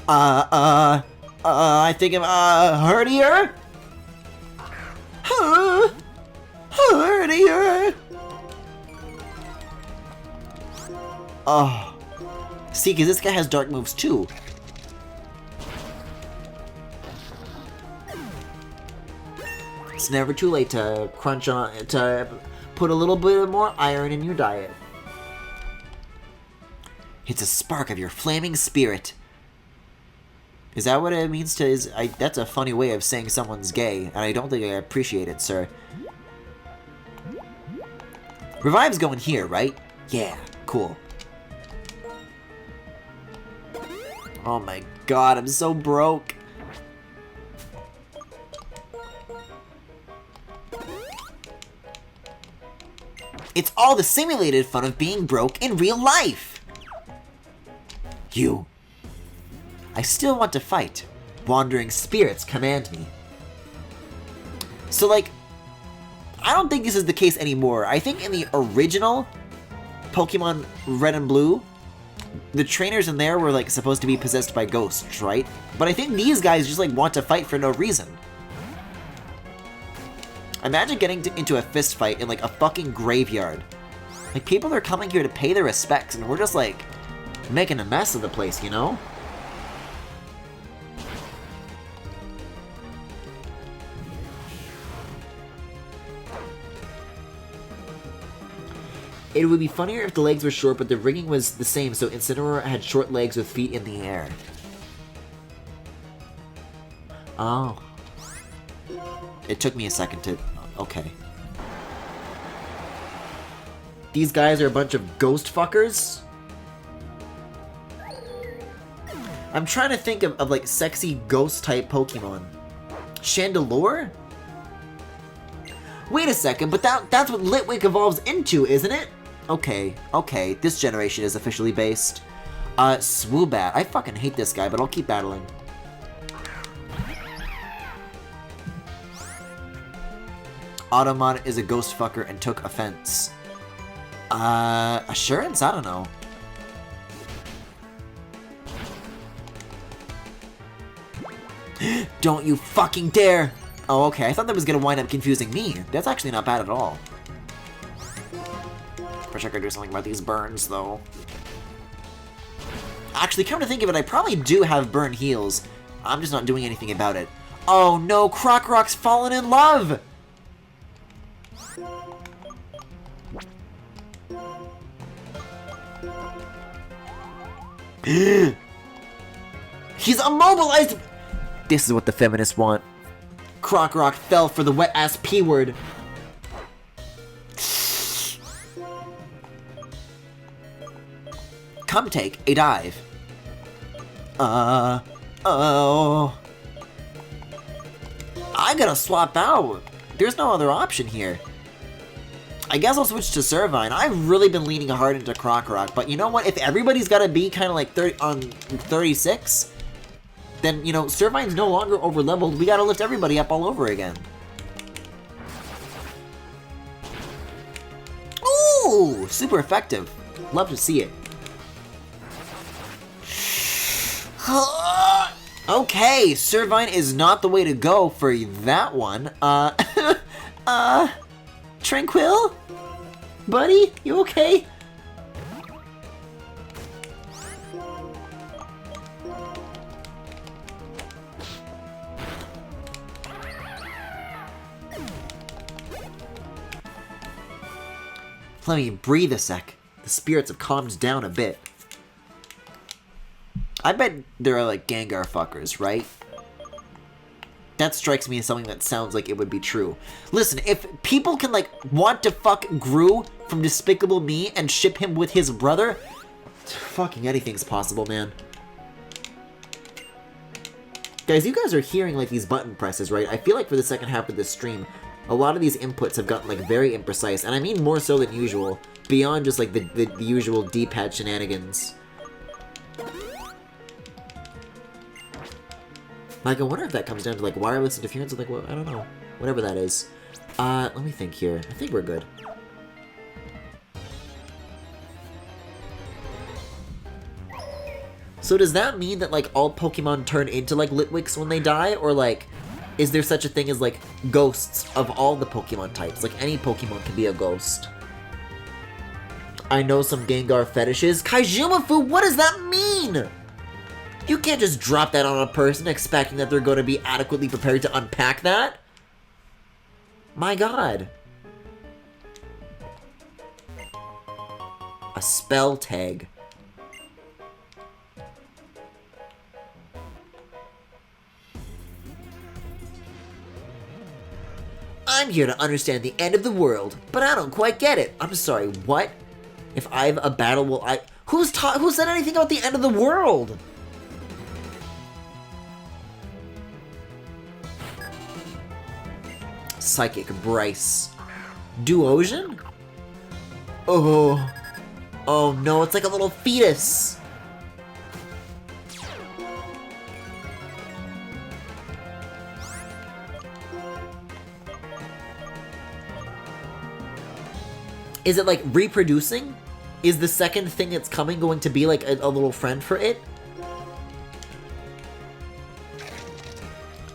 I think I'm, hurtier? Hurtier! Oh. See, because this guy has dark moves too. It's never too late to crunch on, to put a little bit more iron in your diet. It's a spark of your flaming spirit. Is that what it means to, that's a funny way of saying someone's gay, and I don't think I appreciate it, sir. Revive's going here, right? Yeah, cool. Oh my god, I'm so broke. It's all the simulated fun of being broke in real life. You. I still want to fight. Wandering spirits command me. So, like, I don't think this is the case anymore. I think in the original Pokemon Red and Blue, the trainers in there were, like, supposed to be possessed by ghosts, right? But I think these guys just, like, want to fight for no reason. Imagine getting into a fist fight in, like, a fucking graveyard. Like, people are coming here to pay their respects, and we're just, like, making a mess of the place, you know? It would be funnier if the legs were short, but the rigging was the same, so Incineroar had short legs with feet in the air. Oh. It took me a second to... Okay. These guys are a bunch of ghost fuckers? I'm trying to think of like, sexy ghost-type Pokemon. Chandelure? Wait a second, but that's what Litwick evolves into, isn't it? Okay, okay, this generation is officially based. Swoobat. I fucking hate this guy, but I'll keep battling. Automon is a ghost fucker and took offense. Assurance? I don't know. Don't you fucking dare! Oh, okay, I thought that was gonna wind up confusing me. That's actually not bad at all. Wish I could do something about these burns, though. Actually, come to think of it, I probably do have burn heals. I'm just not doing anything about it. Oh no, Crocrock's fallen in love! He's immobilized! This is what the feminists want. Crocrock fell for the wet-ass P-word. Come take a dive. Oh. I gotta swap out. There's no other option here. I guess I'll switch to Servine. I've really been leaning hard into Crocrock, but you know what? If everybody's gotta be kind of like 36, then, you know, Servine's no longer over-leveled. We gotta lift everybody up all over again. Ooh! Super effective. Love to see it. Okay, Servine is not the way to go for that one. Tranquil? Buddy? You okay? Let me breathe a sec. The spirits have calmed down a bit. I bet there are, like, Gengar fuckers, right? That strikes me as something that sounds like it would be true. Listen, if people can, like, want to fuck Gru from Despicable Me and ship him with his brother, fucking anything's possible, man. Guys, you guys are hearing, like, these button presses, right? I feel like for the second half of this stream, a lot of these inputs have gotten, like, very imprecise, and I mean more so than usual, beyond just, like, the usual D-pad shenanigans. Like, I wonder if that comes down to, like, wireless interference or, like, well, I don't know. Whatever that is. Let me think here. I think we're good. So does that mean that, like, all Pokemon turn into, like, Litwicks when they die? Or, like, is there such a thing as, like, ghosts of all the Pokemon types? Like, any Pokemon can be a ghost. I know some Gengar fetishes. Kaijumafu, what does that mean? You can't just drop that on a person expecting that they're going to be adequately prepared to unpack that. My god. A spell tag. I'm here to understand the end of the world, but I don't quite get it. I'm sorry, what? If I have a battle, will I... Who said anything about the end of the world? Psychic Bryce. Duosion? Oh. Oh no, it's like a little fetus. Is it like reproducing? Is the second thing that's coming going to be like a little friend for it?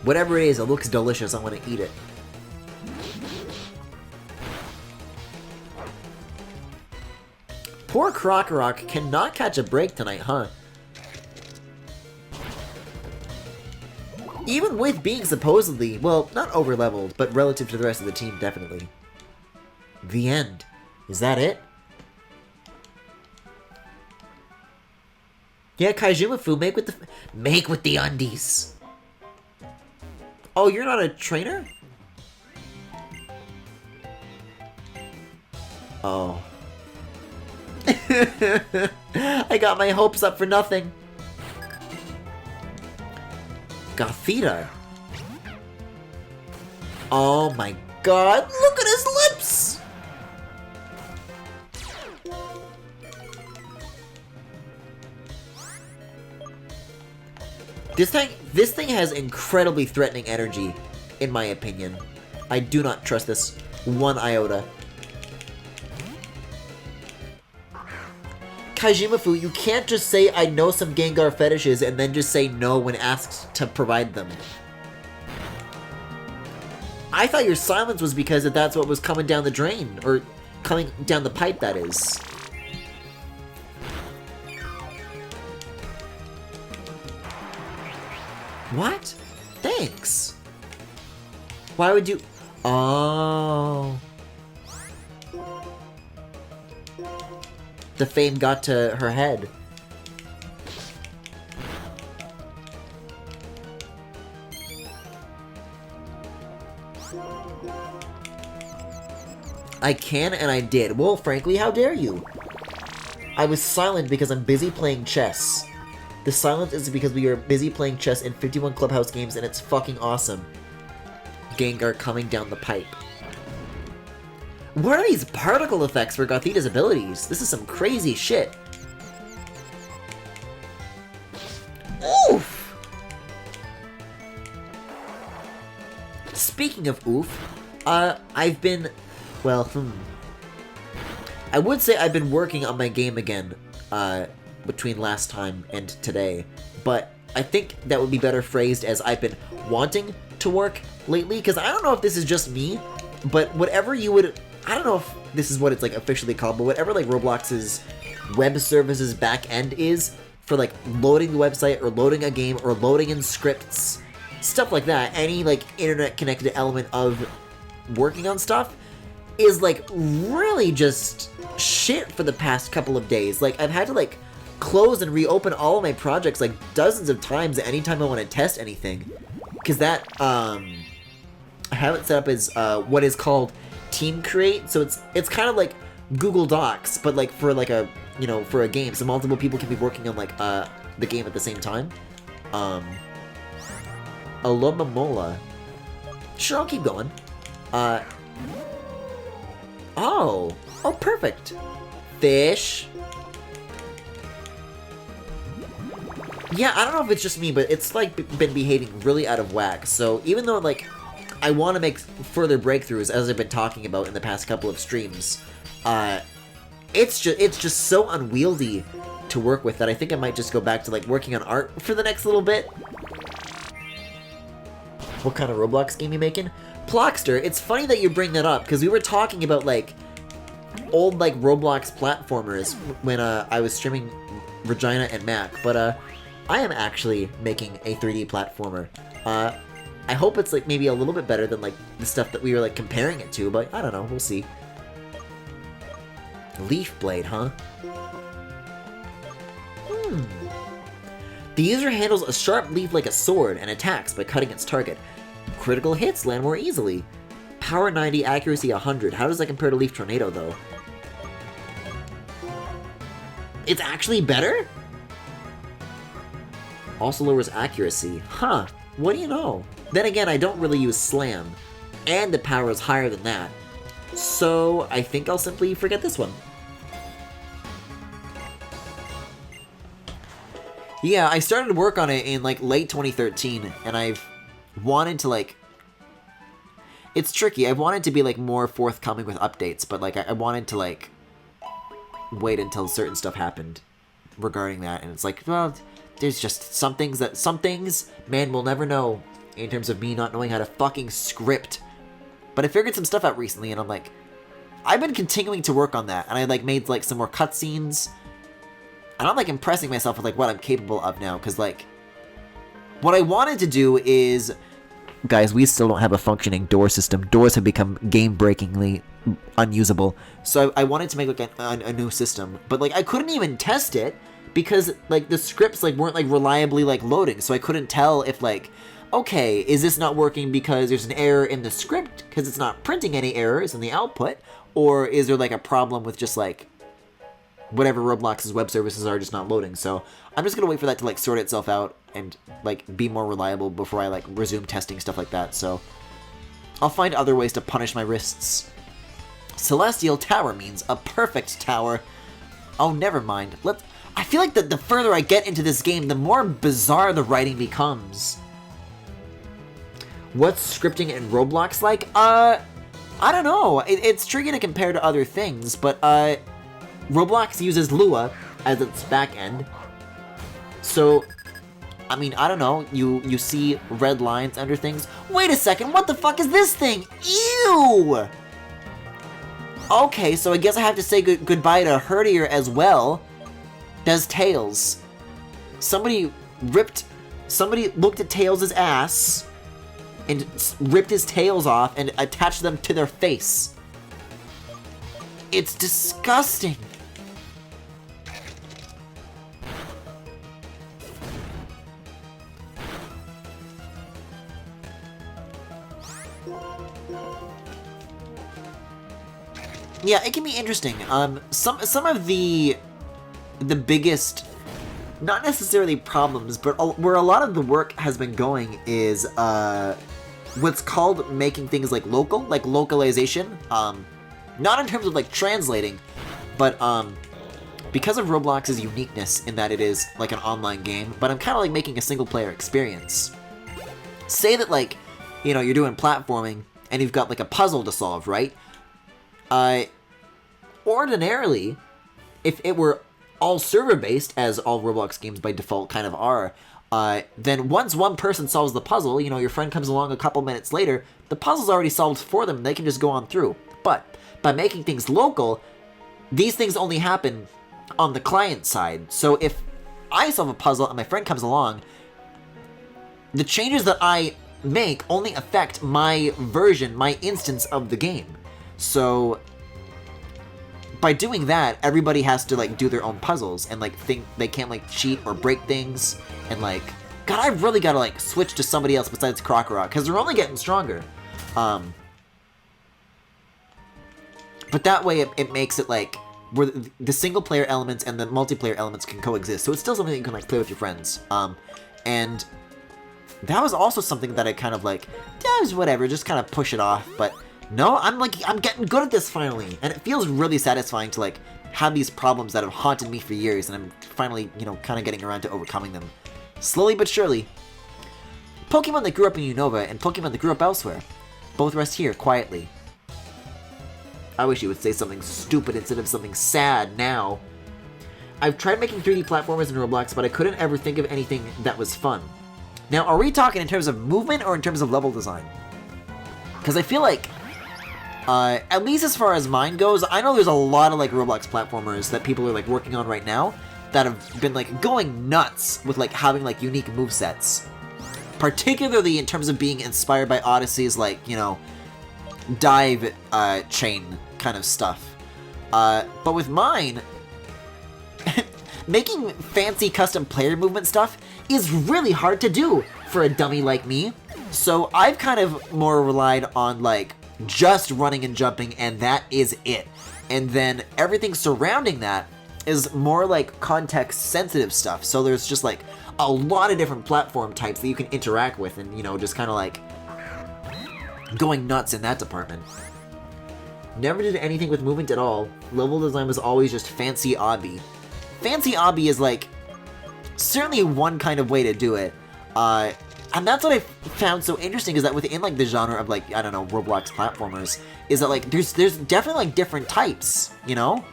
Whatever it is, it looks delicious. I want to eat it. Poor Krokorok cannot catch a break tonight, huh? Even with being supposedly, well, not over-leveled, but relative to the rest of the team, definitely. The end. Is that it? Yeah, Kaijumafu, make with the undies. Oh, you're not a trainer? Oh. I got my hopes up for nothing. Gothita. Oh my god, look at his lips! This thing has incredibly threatening energy, in my opinion. I do not trust this one iota. Kaijumafu, you can't just say I know some Gengar fetishes and then just say no when asked to provide them. I thought your silence was because that's what was coming down the drain, or coming down the pipe, that is. What? Thanks. Why would you... Oh... The fame got to her head. I can and I did. Well, frankly, how dare you? I was silent because I'm busy playing chess. The silence is because we are busy playing chess in 51 Clubhouse games and it's fucking awesome. Gengar coming down the pipe. What are these particle effects for Gothita's abilities? This is some crazy shit. Oof! Speaking of oof, I've been... Well, I would say I've been working on my game again, between last time and today. But I think that would be better phrased as I've been wanting to work lately, because I don't know if this is just me, but whatever you would... I don't know if this is what it's like officially called, but whatever like Roblox's web services back end is for like loading the website or loading a game or loading in scripts, stuff like that, any like internet connected element of working on stuff is like really just shit for the past couple of days. Like I've had to like close and reopen all of my projects like dozens of times anytime I want to test anything, because that I have it set up as what is called Team Create, so it's kind of like Google Docs, but like for like a, you know, for a game, so multiple people can be working on like the game at the same time. Alomamola. Sure, I'll keep going. Oh, perfect. Fish. Yeah, I don't know if it's just me, but it's like been behaving really out of whack. So even though like I want to make further breakthroughs, as I've been talking about in the past couple of streams, it's just so unwieldy to work with that I think I might just go back to like working on art for the next little bit. What kind of Roblox game you making? Plockster, it's funny that you bring that up, because we were talking about like old like Roblox platformers when I was streaming Regina and Mac, but I am actually making a 3D platformer. I hope it's like maybe a little bit better than like the stuff that we were like comparing it to, but I don't know, we'll see. Leaf Blade, huh? The user handles a sharp leaf like a sword and attacks by cutting its target. Critical hits land more easily. Power 90, accuracy 100. How does that compare to Leaf Tornado, though? It's actually better? Also lowers accuracy. Huh, what do you know? Then again, I don't really use Slam, and the power is higher than that. So, I think I'll simply forget this one. Yeah, I started work on it in like late 2013, and I've wanted to like... It's tricky, I've wanted to be like more forthcoming with updates, but like I wanted to like wait until certain stuff happened regarding that, and it's like, well, there's just some things man will never know in terms of me not knowing how to fucking script. But I figured some stuff out recently, and I'm like, I've been continuing to work on that, and I like made like some more cutscenes. And I'm like impressing myself with like what I'm capable of now, because like what I wanted to do is, guys, we still don't have a functioning door system. Doors have become game-breakingly unusable. So I wanted to make like a new system, but like I couldn't even test it because like the scripts like weren't like reliably like loading. So I couldn't tell if like, okay, is this not working because there's an error in the script because it's not printing any errors in the output, or is there like a problem with just like whatever Roblox's web services are just not loading. So I'm just gonna wait for that to like sort itself out and like be more reliable before I like resume testing stuff like that. So I'll find other ways to punish my wrists. Celestial Tower means a perfect tower. Oh, never mind. I feel like the further I get into this game, the more bizarre the writing becomes. What's scripting in Roblox like? I don't know. It's tricky to compare to other things, but Roblox uses Lua as its backend. So, I mean, I don't know. You see red lines under things. Wait a second, what the fuck is this thing? Ew! Okay, so I guess I have to say goodbye to Herdier as well. Does Tails. Somebody looked at Tails' ass and ripped his tails off and attached them to their face. It's disgusting. Yeah, it can be interesting. Some of the biggest, not necessarily problems, but where a lot of the work has been going is what's called making things like local, like localization. Not in terms of like translating, but because of Roblox's uniqueness in that it is like an online game, but I'm kind of like making a single player experience. Say that like, you know, you're doing platforming and you've got like a puzzle to solve, right? Ordinarily, if it were all server-based, as all Roblox games by default kind of are, then once one person solves the puzzle, you know, your friend comes along a couple minutes later, the puzzle's already solved for them, and they can just go on through. But by making things local, these things only happen on the client side. So if I solve a puzzle and my friend comes along, the changes that I make only affect my version, my instance of the game. So by doing that, everybody has to like do their own puzzles and like think they can't like cheat or break things, and like, God, I really gotta like switch to somebody else besides Crocorock because they're only getting stronger. But that way it makes it like where the single player elements and the multiplayer elements can coexist, so it's still something that you can like play with your friends. And that was also something that I kind of like, whatever, just kind of push it off, but no, I'm getting good at this finally, and it feels really satisfying to like have these problems that have haunted me for years, and I'm finally, you know, kind of getting around to overcoming them. Slowly but surely. Pokemon that grew up in Unova and Pokemon that grew up elsewhere. Both rest here, quietly. I wish you would say something stupid instead of something sad now. I've tried making 3D platformers in Roblox, but I couldn't ever think of anything that was fun. Now, are we talking in terms of movement or in terms of level design? Because I feel like, at least as far as mine goes, I know there's a lot of like Roblox platformers that people are like working on right now that have been like going nuts with like having like unique movesets. Particularly in terms of being inspired by Odyssey's like, you know, dive chain kind of stuff. But with mine, making fancy custom player movement stuff is really hard to do for a dummy like me. So I've kind of more relied on like just running and jumping, and that is it. And then everything surrounding that is more like context sensitive stuff. So there's just like a lot of different platform types that you can interact with and, you know, just kind of like going nuts in that department. Never did anything with movement at all. Level design was always just fancy obby. Fancy obby is like certainly one kind of way to do it. And that's what I found so interesting, is that within like the genre of like, I don't know, Roblox platformers, is that like there's definitely like different types, you know?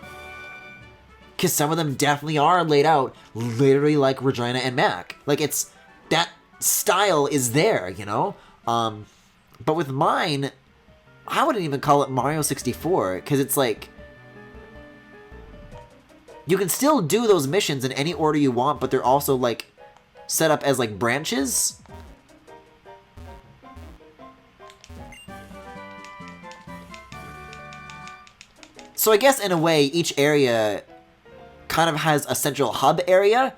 Because some of them definitely are laid out literally like Regina and Mac. Like it's, that style is there, you know? But with mine, I wouldn't even call it Mario 64, because it's like, you can still do those missions in any order you want, but they're also like set up as like branches. So I guess in a way, each area kind of has a central hub area,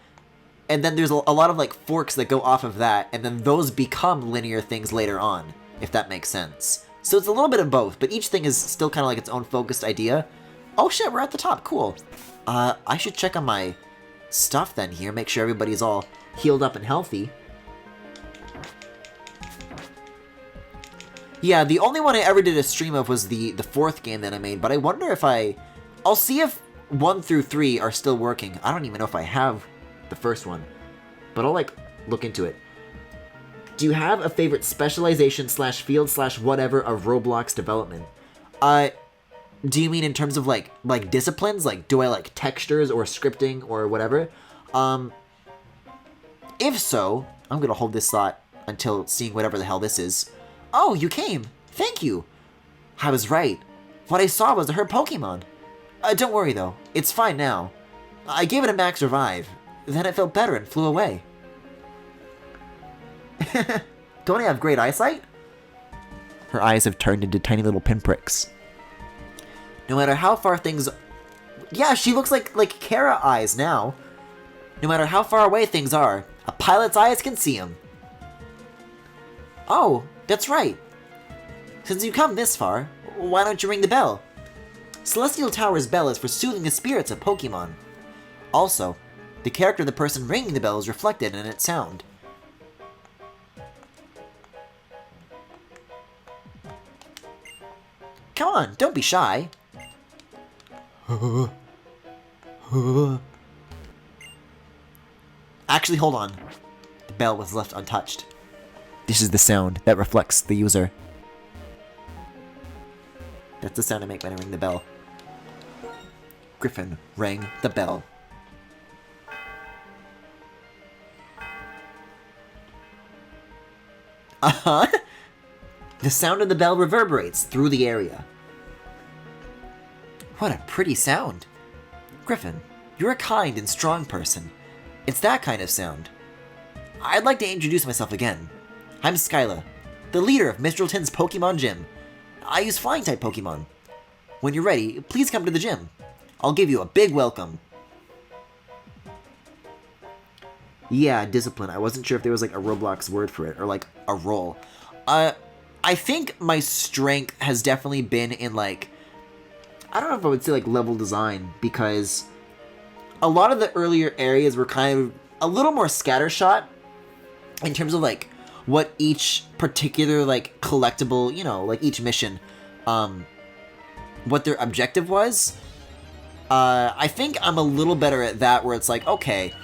and then there's a lot of like forks that go off of that, and then those become linear things later on, if that makes sense. So it's a little bit of both, but each thing is still kind of like its own focused idea. Oh shit, we're at the top, cool. I should check on my stuff then here, make sure everybody's all healed up and healthy. Yeah, the only one I ever did a stream of was the fourth game that I made, but I wonder if I'll see if 1 through 3 are still working. I don't even know if I have the first one, but I'll like look into it. Do you have a favorite specialization slash field slash whatever of Roblox development? Do you mean in terms of like disciplines? Like, do I like textures or scripting or whatever? If so, I'm gonna hold this thought until seeing whatever the hell this is. Oh, you came! Thank you! I was right. What I saw was her Pokémon. Don't worry though, it's fine now. I gave it a max revive, then it felt better and flew away. Don't I have great eyesight? Her eyes have turned into tiny little pinpricks. No matter how far things... Yeah, she looks like Kara eyes now. No matter how far away things are, a pilot's eyes can see them. Oh, that's right. Since you come this far, why don't you ring the bell? Celestial Tower's bell is for soothing the spirits of Pokemon. Also, the character of the person ringing the bell is reflected in its sound. Come on, don't be shy. Actually, hold on. The bell was left untouched. This is the sound that reflects the user. That's the sound I make when I ring the bell. Griffin rang the bell. Uh-huh. The sound of the bell reverberates through the area. What a pretty sound. Griffin, you're a kind and strong person. It's that kind of sound. I'd like to introduce myself again. I'm Skyla, the leader of Mistralton's Pokemon Gym. I use Flying-type Pokemon. When you're ready, please come to the gym. I'll give you a big welcome. Yeah, discipline. I wasn't sure if there was like a Roblox word for it, or like a role. I think my strength has definitely been in like, I don't know if I would say like level design, because a lot of the earlier areas were kind of a little more scattershot in terms of like what each particular like collectible, you know, like each mission, what their objective was. I think I'm a little better at that, where it's like, okay,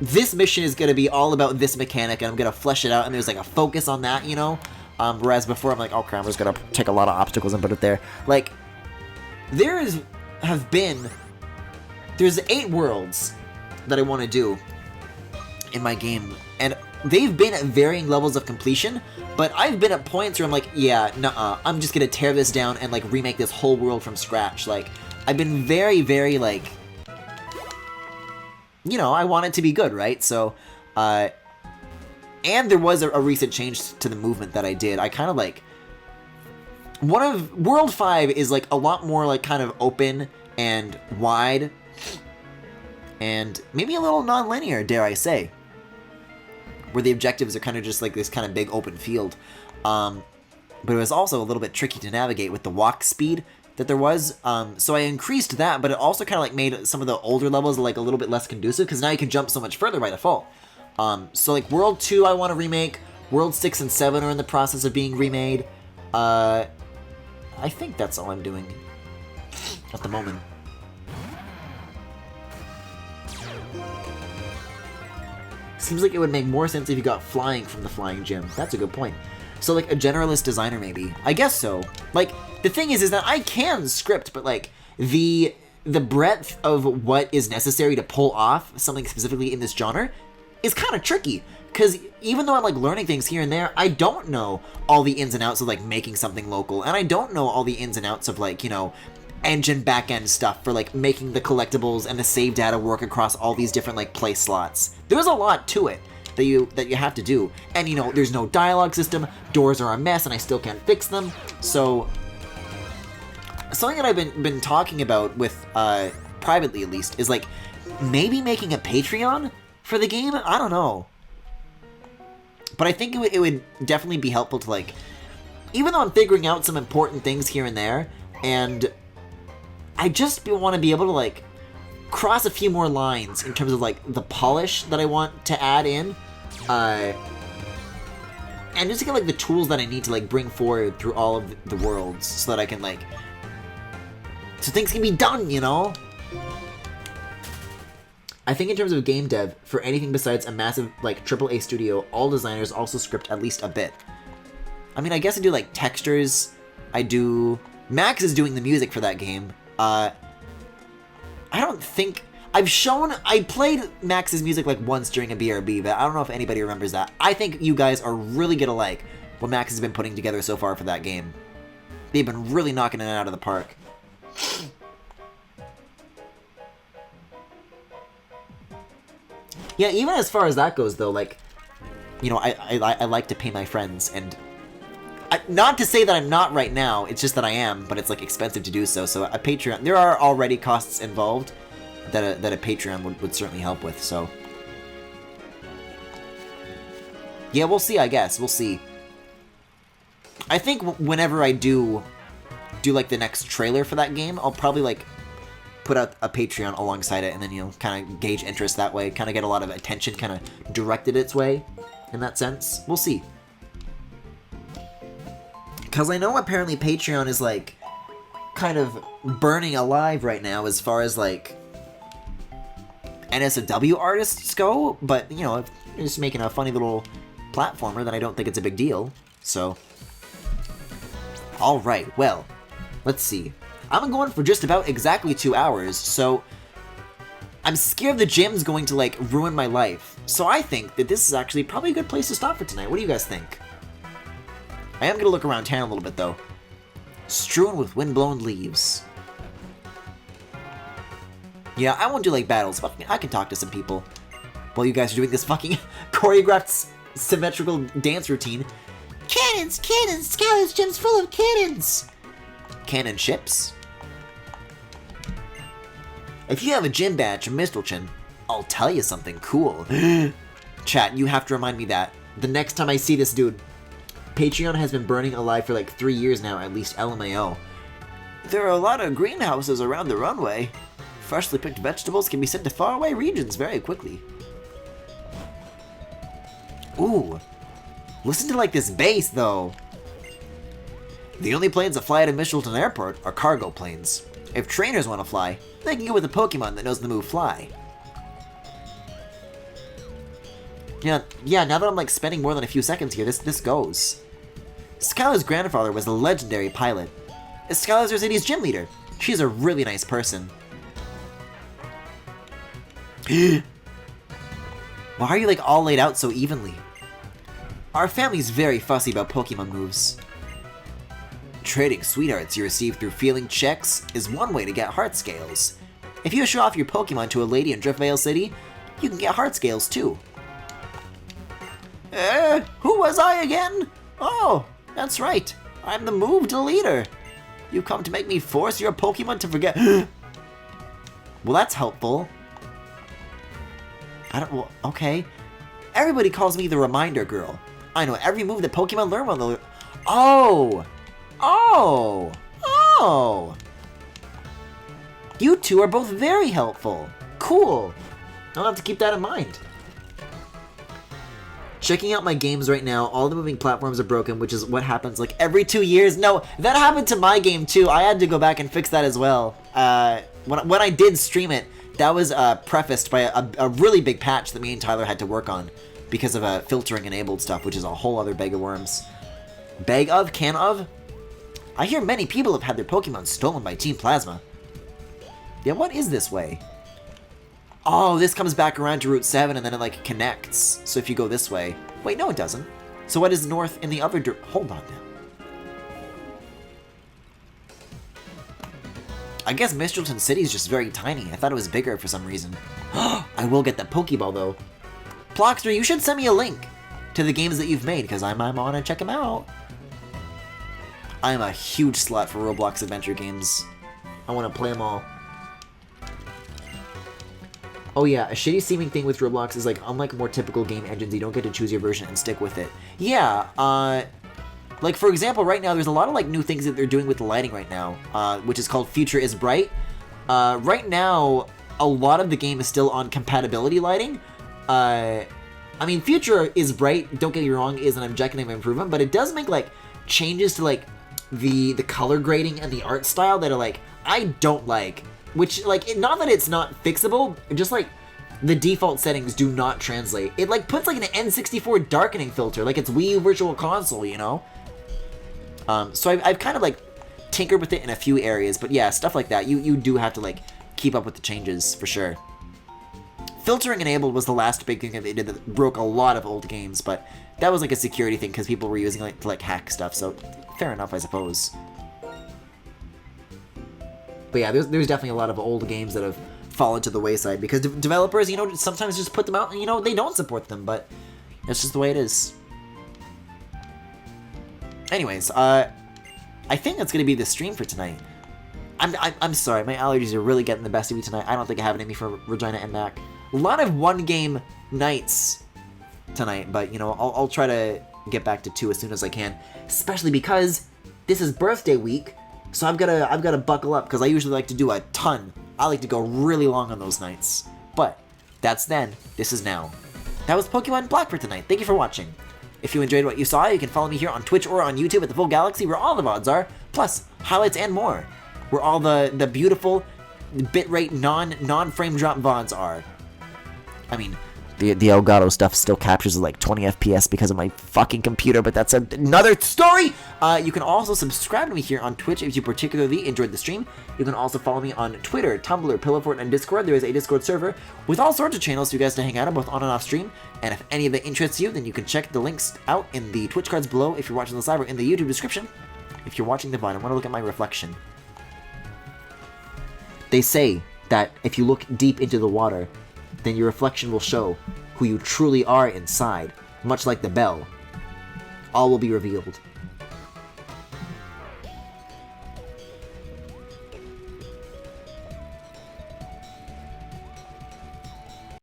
this mission is going to be all about this mechanic, and I'm going to flesh it out, and there's like a focus on that, you know? Whereas before, I'm like, oh crap, I'm just going to take a lot of obstacles and put it there. Like, there's 8 worlds that I want to do in my game, and they've been at varying levels of completion, but I've been at points where I'm like, yeah, nuh-uh, I'm just going to tear this down and like remake this whole world from scratch. Like, I've been very, very like, you know, I want it to be good, right? So, and there was a recent change to the movement that I did. I kind of like, World 5 is like a lot more like kind of open and wide, and maybe a little non-linear, dare I say, where the objectives are kind of just like this kind of big open field. But it was also a little bit tricky to navigate with the walk speed that there was. So I increased that, but it also kind of like made some of the older levels like a little bit less conducive, because now you can jump so much further by default. So like World 2 I want to remake, World 6 and 7 are in the process of being remade. I think that's all I'm doing at the moment. Seems like it would make more sense if you got flying from the flying gym. That's a good point. So like a generalist designer maybe. I guess so. Like the thing is that I can script, but like the breadth of what is necessary to pull off something specifically in this genre is kind of tricky. Because even though I'm like learning things here and there, I don't know all the ins and outs of like making something local, and I don't know all the ins and outs of like, you know, engine backend stuff for like making the collectibles and the save data work across all these different like play slots. There's a lot to it that you have to do, and you know, there's no dialogue system, doors are a mess, and I still can't fix them. So something that I've been talking about with privately at least is like maybe making a Patreon for the game. I don't know, but I think it would definitely be helpful to like, even though I'm figuring out some important things here and there, and I just want to be able to like cross a few more lines in terms of like the polish that I want to add in, and just to get like the tools that I need to like bring forward through all of the worlds, so that I can like, so things can be done, you know? I think in terms of game dev, for anything besides a massive like AAA studio, all designers also script at least a bit. I mean, I guess I do like textures, Max is doing the music for that game. I don't think I played Max's music like once during a BRB, but I don't know if anybody remembers that. I think you guys are really gonna like what Max has been putting together so far for that game. They've been really knocking it out of the park. Yeah, even as far as that goes though, like, you know, I like to pay my friends, and not to say that I'm not right now, it's just that I am, but it's like expensive to do so. So a Patreon, there are already costs involved that a Patreon would certainly help with. So yeah, we'll see. I guess we'll see. I think whenever I do like the next trailer for that game, I'll probably like put out a Patreon alongside it, and then, you know, kind of gauge interest that way, kind of get a lot of attention kind of directed its way in that sense. We'll see. Because I know apparently Patreon is, like, kind of burning alive right now as far as, like, NSFW artists go, but, you know, if you're just making a funny little platformer, then I don't think it's a big deal, so. Alright, well, let's see. I'm going for just about exactly 2 hours, so I'm scared the gym's going to, like, ruin my life. So I think that this is actually probably a good place to stop for tonight. What do you guys think? I am going to look around town a little bit, though. Strewn with wind-blown leaves. Yeah, I won't do, like, battles, but I can talk to some people while you guys are doing this fucking choreographed symmetrical dance routine. Cannons! Cannons! Skylar's gym's full of cannons! Cannon ships? If you have a gym badge from Mistelchen, I'll tell you something cool. Chat, you have to remind me that the next time I see this dude. Patreon has been burning alive for like 3 years now, at least LMAO. There are a lot of greenhouses around the runway. Freshly picked vegetables can be sent to faraway regions very quickly. Ooh, listen to like this bass though. The only planes that fly out of Michelton Airport are cargo planes. If trainers want to fly, they can go with a Pokemon that knows the move Fly. Yeah, now that I'm like spending more than a few seconds here, this goes. Skylar's grandfather was a legendary pilot. Skylar's our city's gym leader. She's a really nice person. Why are you like all laid out so evenly? Our family's very fussy about Pokemon moves. Trading sweethearts you receive through feeling checks is one way to get heart scales. If you show off your Pokemon to a lady in Driftvale City, you can get heart scales too. Who was I again? Oh, that's right. I'm the move deleter. You come to make me force your Pokemon to forget. Well, that's helpful. Well, okay. Everybody calls me the reminder girl. I know every move that Pokemon learn when they'll... Oh! Oh! Oh! You two are both very helpful. Cool. I'll have to keep that in mind. Checking out my games right now, all the moving platforms are broken, which is what happens like every 2 years. No, that happened to my game too. I had to go back and fix that as well. When I did stream it, that was prefaced by a really big patch that me and Tyler had to work on because of filtering enabled stuff, which is a whole other bag of worms. Bag of? Can of? I hear many people have had their Pokemon stolen by Team Plasma. Yeah, what is this way? Oh, this comes back around to Route 7 and then it like connects. So if you go this way... Wait, no it doesn't. So what is north in the other Hold on now. I guess Mistleton City is just very tiny. I thought it was bigger for some reason. I will get that Pokeball though. Ploxter, you should send me a link to the games that you've made because I want to check them out. I am a huge slut for Roblox adventure games. I want to play them all. Oh yeah, a shitty seeming thing with Roblox is like, unlike more typical game engines, you don't get to choose your version and stick with it. Yeah, like for example, right now there's a lot of like new things that they're doing with the lighting right now, which is called Future is Bright. Right now, a lot of the game is still on compatibility lighting. I mean, Future is Bright, don't get me wrong, is an objective improvement, but it does make like changes to like the color grading and the art style that are like, I don't like. Which, like, not that it's not fixable, just, like, the default settings do not translate. It, like, puts, like, an N64 darkening filter, like it's Wii U Virtual Console, you know? So I've kind of, like, tinkered with it in a few areas, but yeah, stuff like that, you do have to, like, keep up with the changes, for sure. Filtering enabled was the last big thing that they did that broke a lot of old games, but that was, like, a security thing, because people were using it to, like, hack stuff, so fair enough, I suppose. But yeah, there's definitely a lot of old games that have fallen to the wayside because developers, you know, sometimes just put them out and, you know, they don't support them, but it's just the way it is. Anyways, I think that's going to be the stream for tonight. I'm sorry, my allergies are really getting the best of me tonight. I don't think I have it in me for Regina and Mac. A lot of one-game nights tonight, but, you know, I'll try to get back to 2 as soon as I can, especially because this is birthday week. So I've gotta buckle up because I usually like to do a ton. I like to go really long on those nights. But that's then. This is now. That was Pokemon Black for tonight. Thank you for watching. If you enjoyed what you saw, you can follow me here on Twitch or on YouTube at The Full Galaxy, where all the VODs are, plus highlights and more, where all the beautiful bitrate non-frame drop VODs are. I mean, the Elgato stuff still captures like 20 FPS because of my fucking computer, but that's another story! You can also subscribe to me here on Twitch if you particularly enjoyed the stream. You can also follow me on Twitter, Tumblr, Pillowfort, and Discord. There is a Discord server with all sorts of channels for you guys to hang out on, both on and off stream. And if any of that interests you, then you can check the links out in the Twitch cards below if you're watching this live, or in the YouTube description if you're watching the VOD and want to look at my reflection. They say that if you look deep into the water, then your reflection will show who you truly are inside, much like the bell. All will be revealed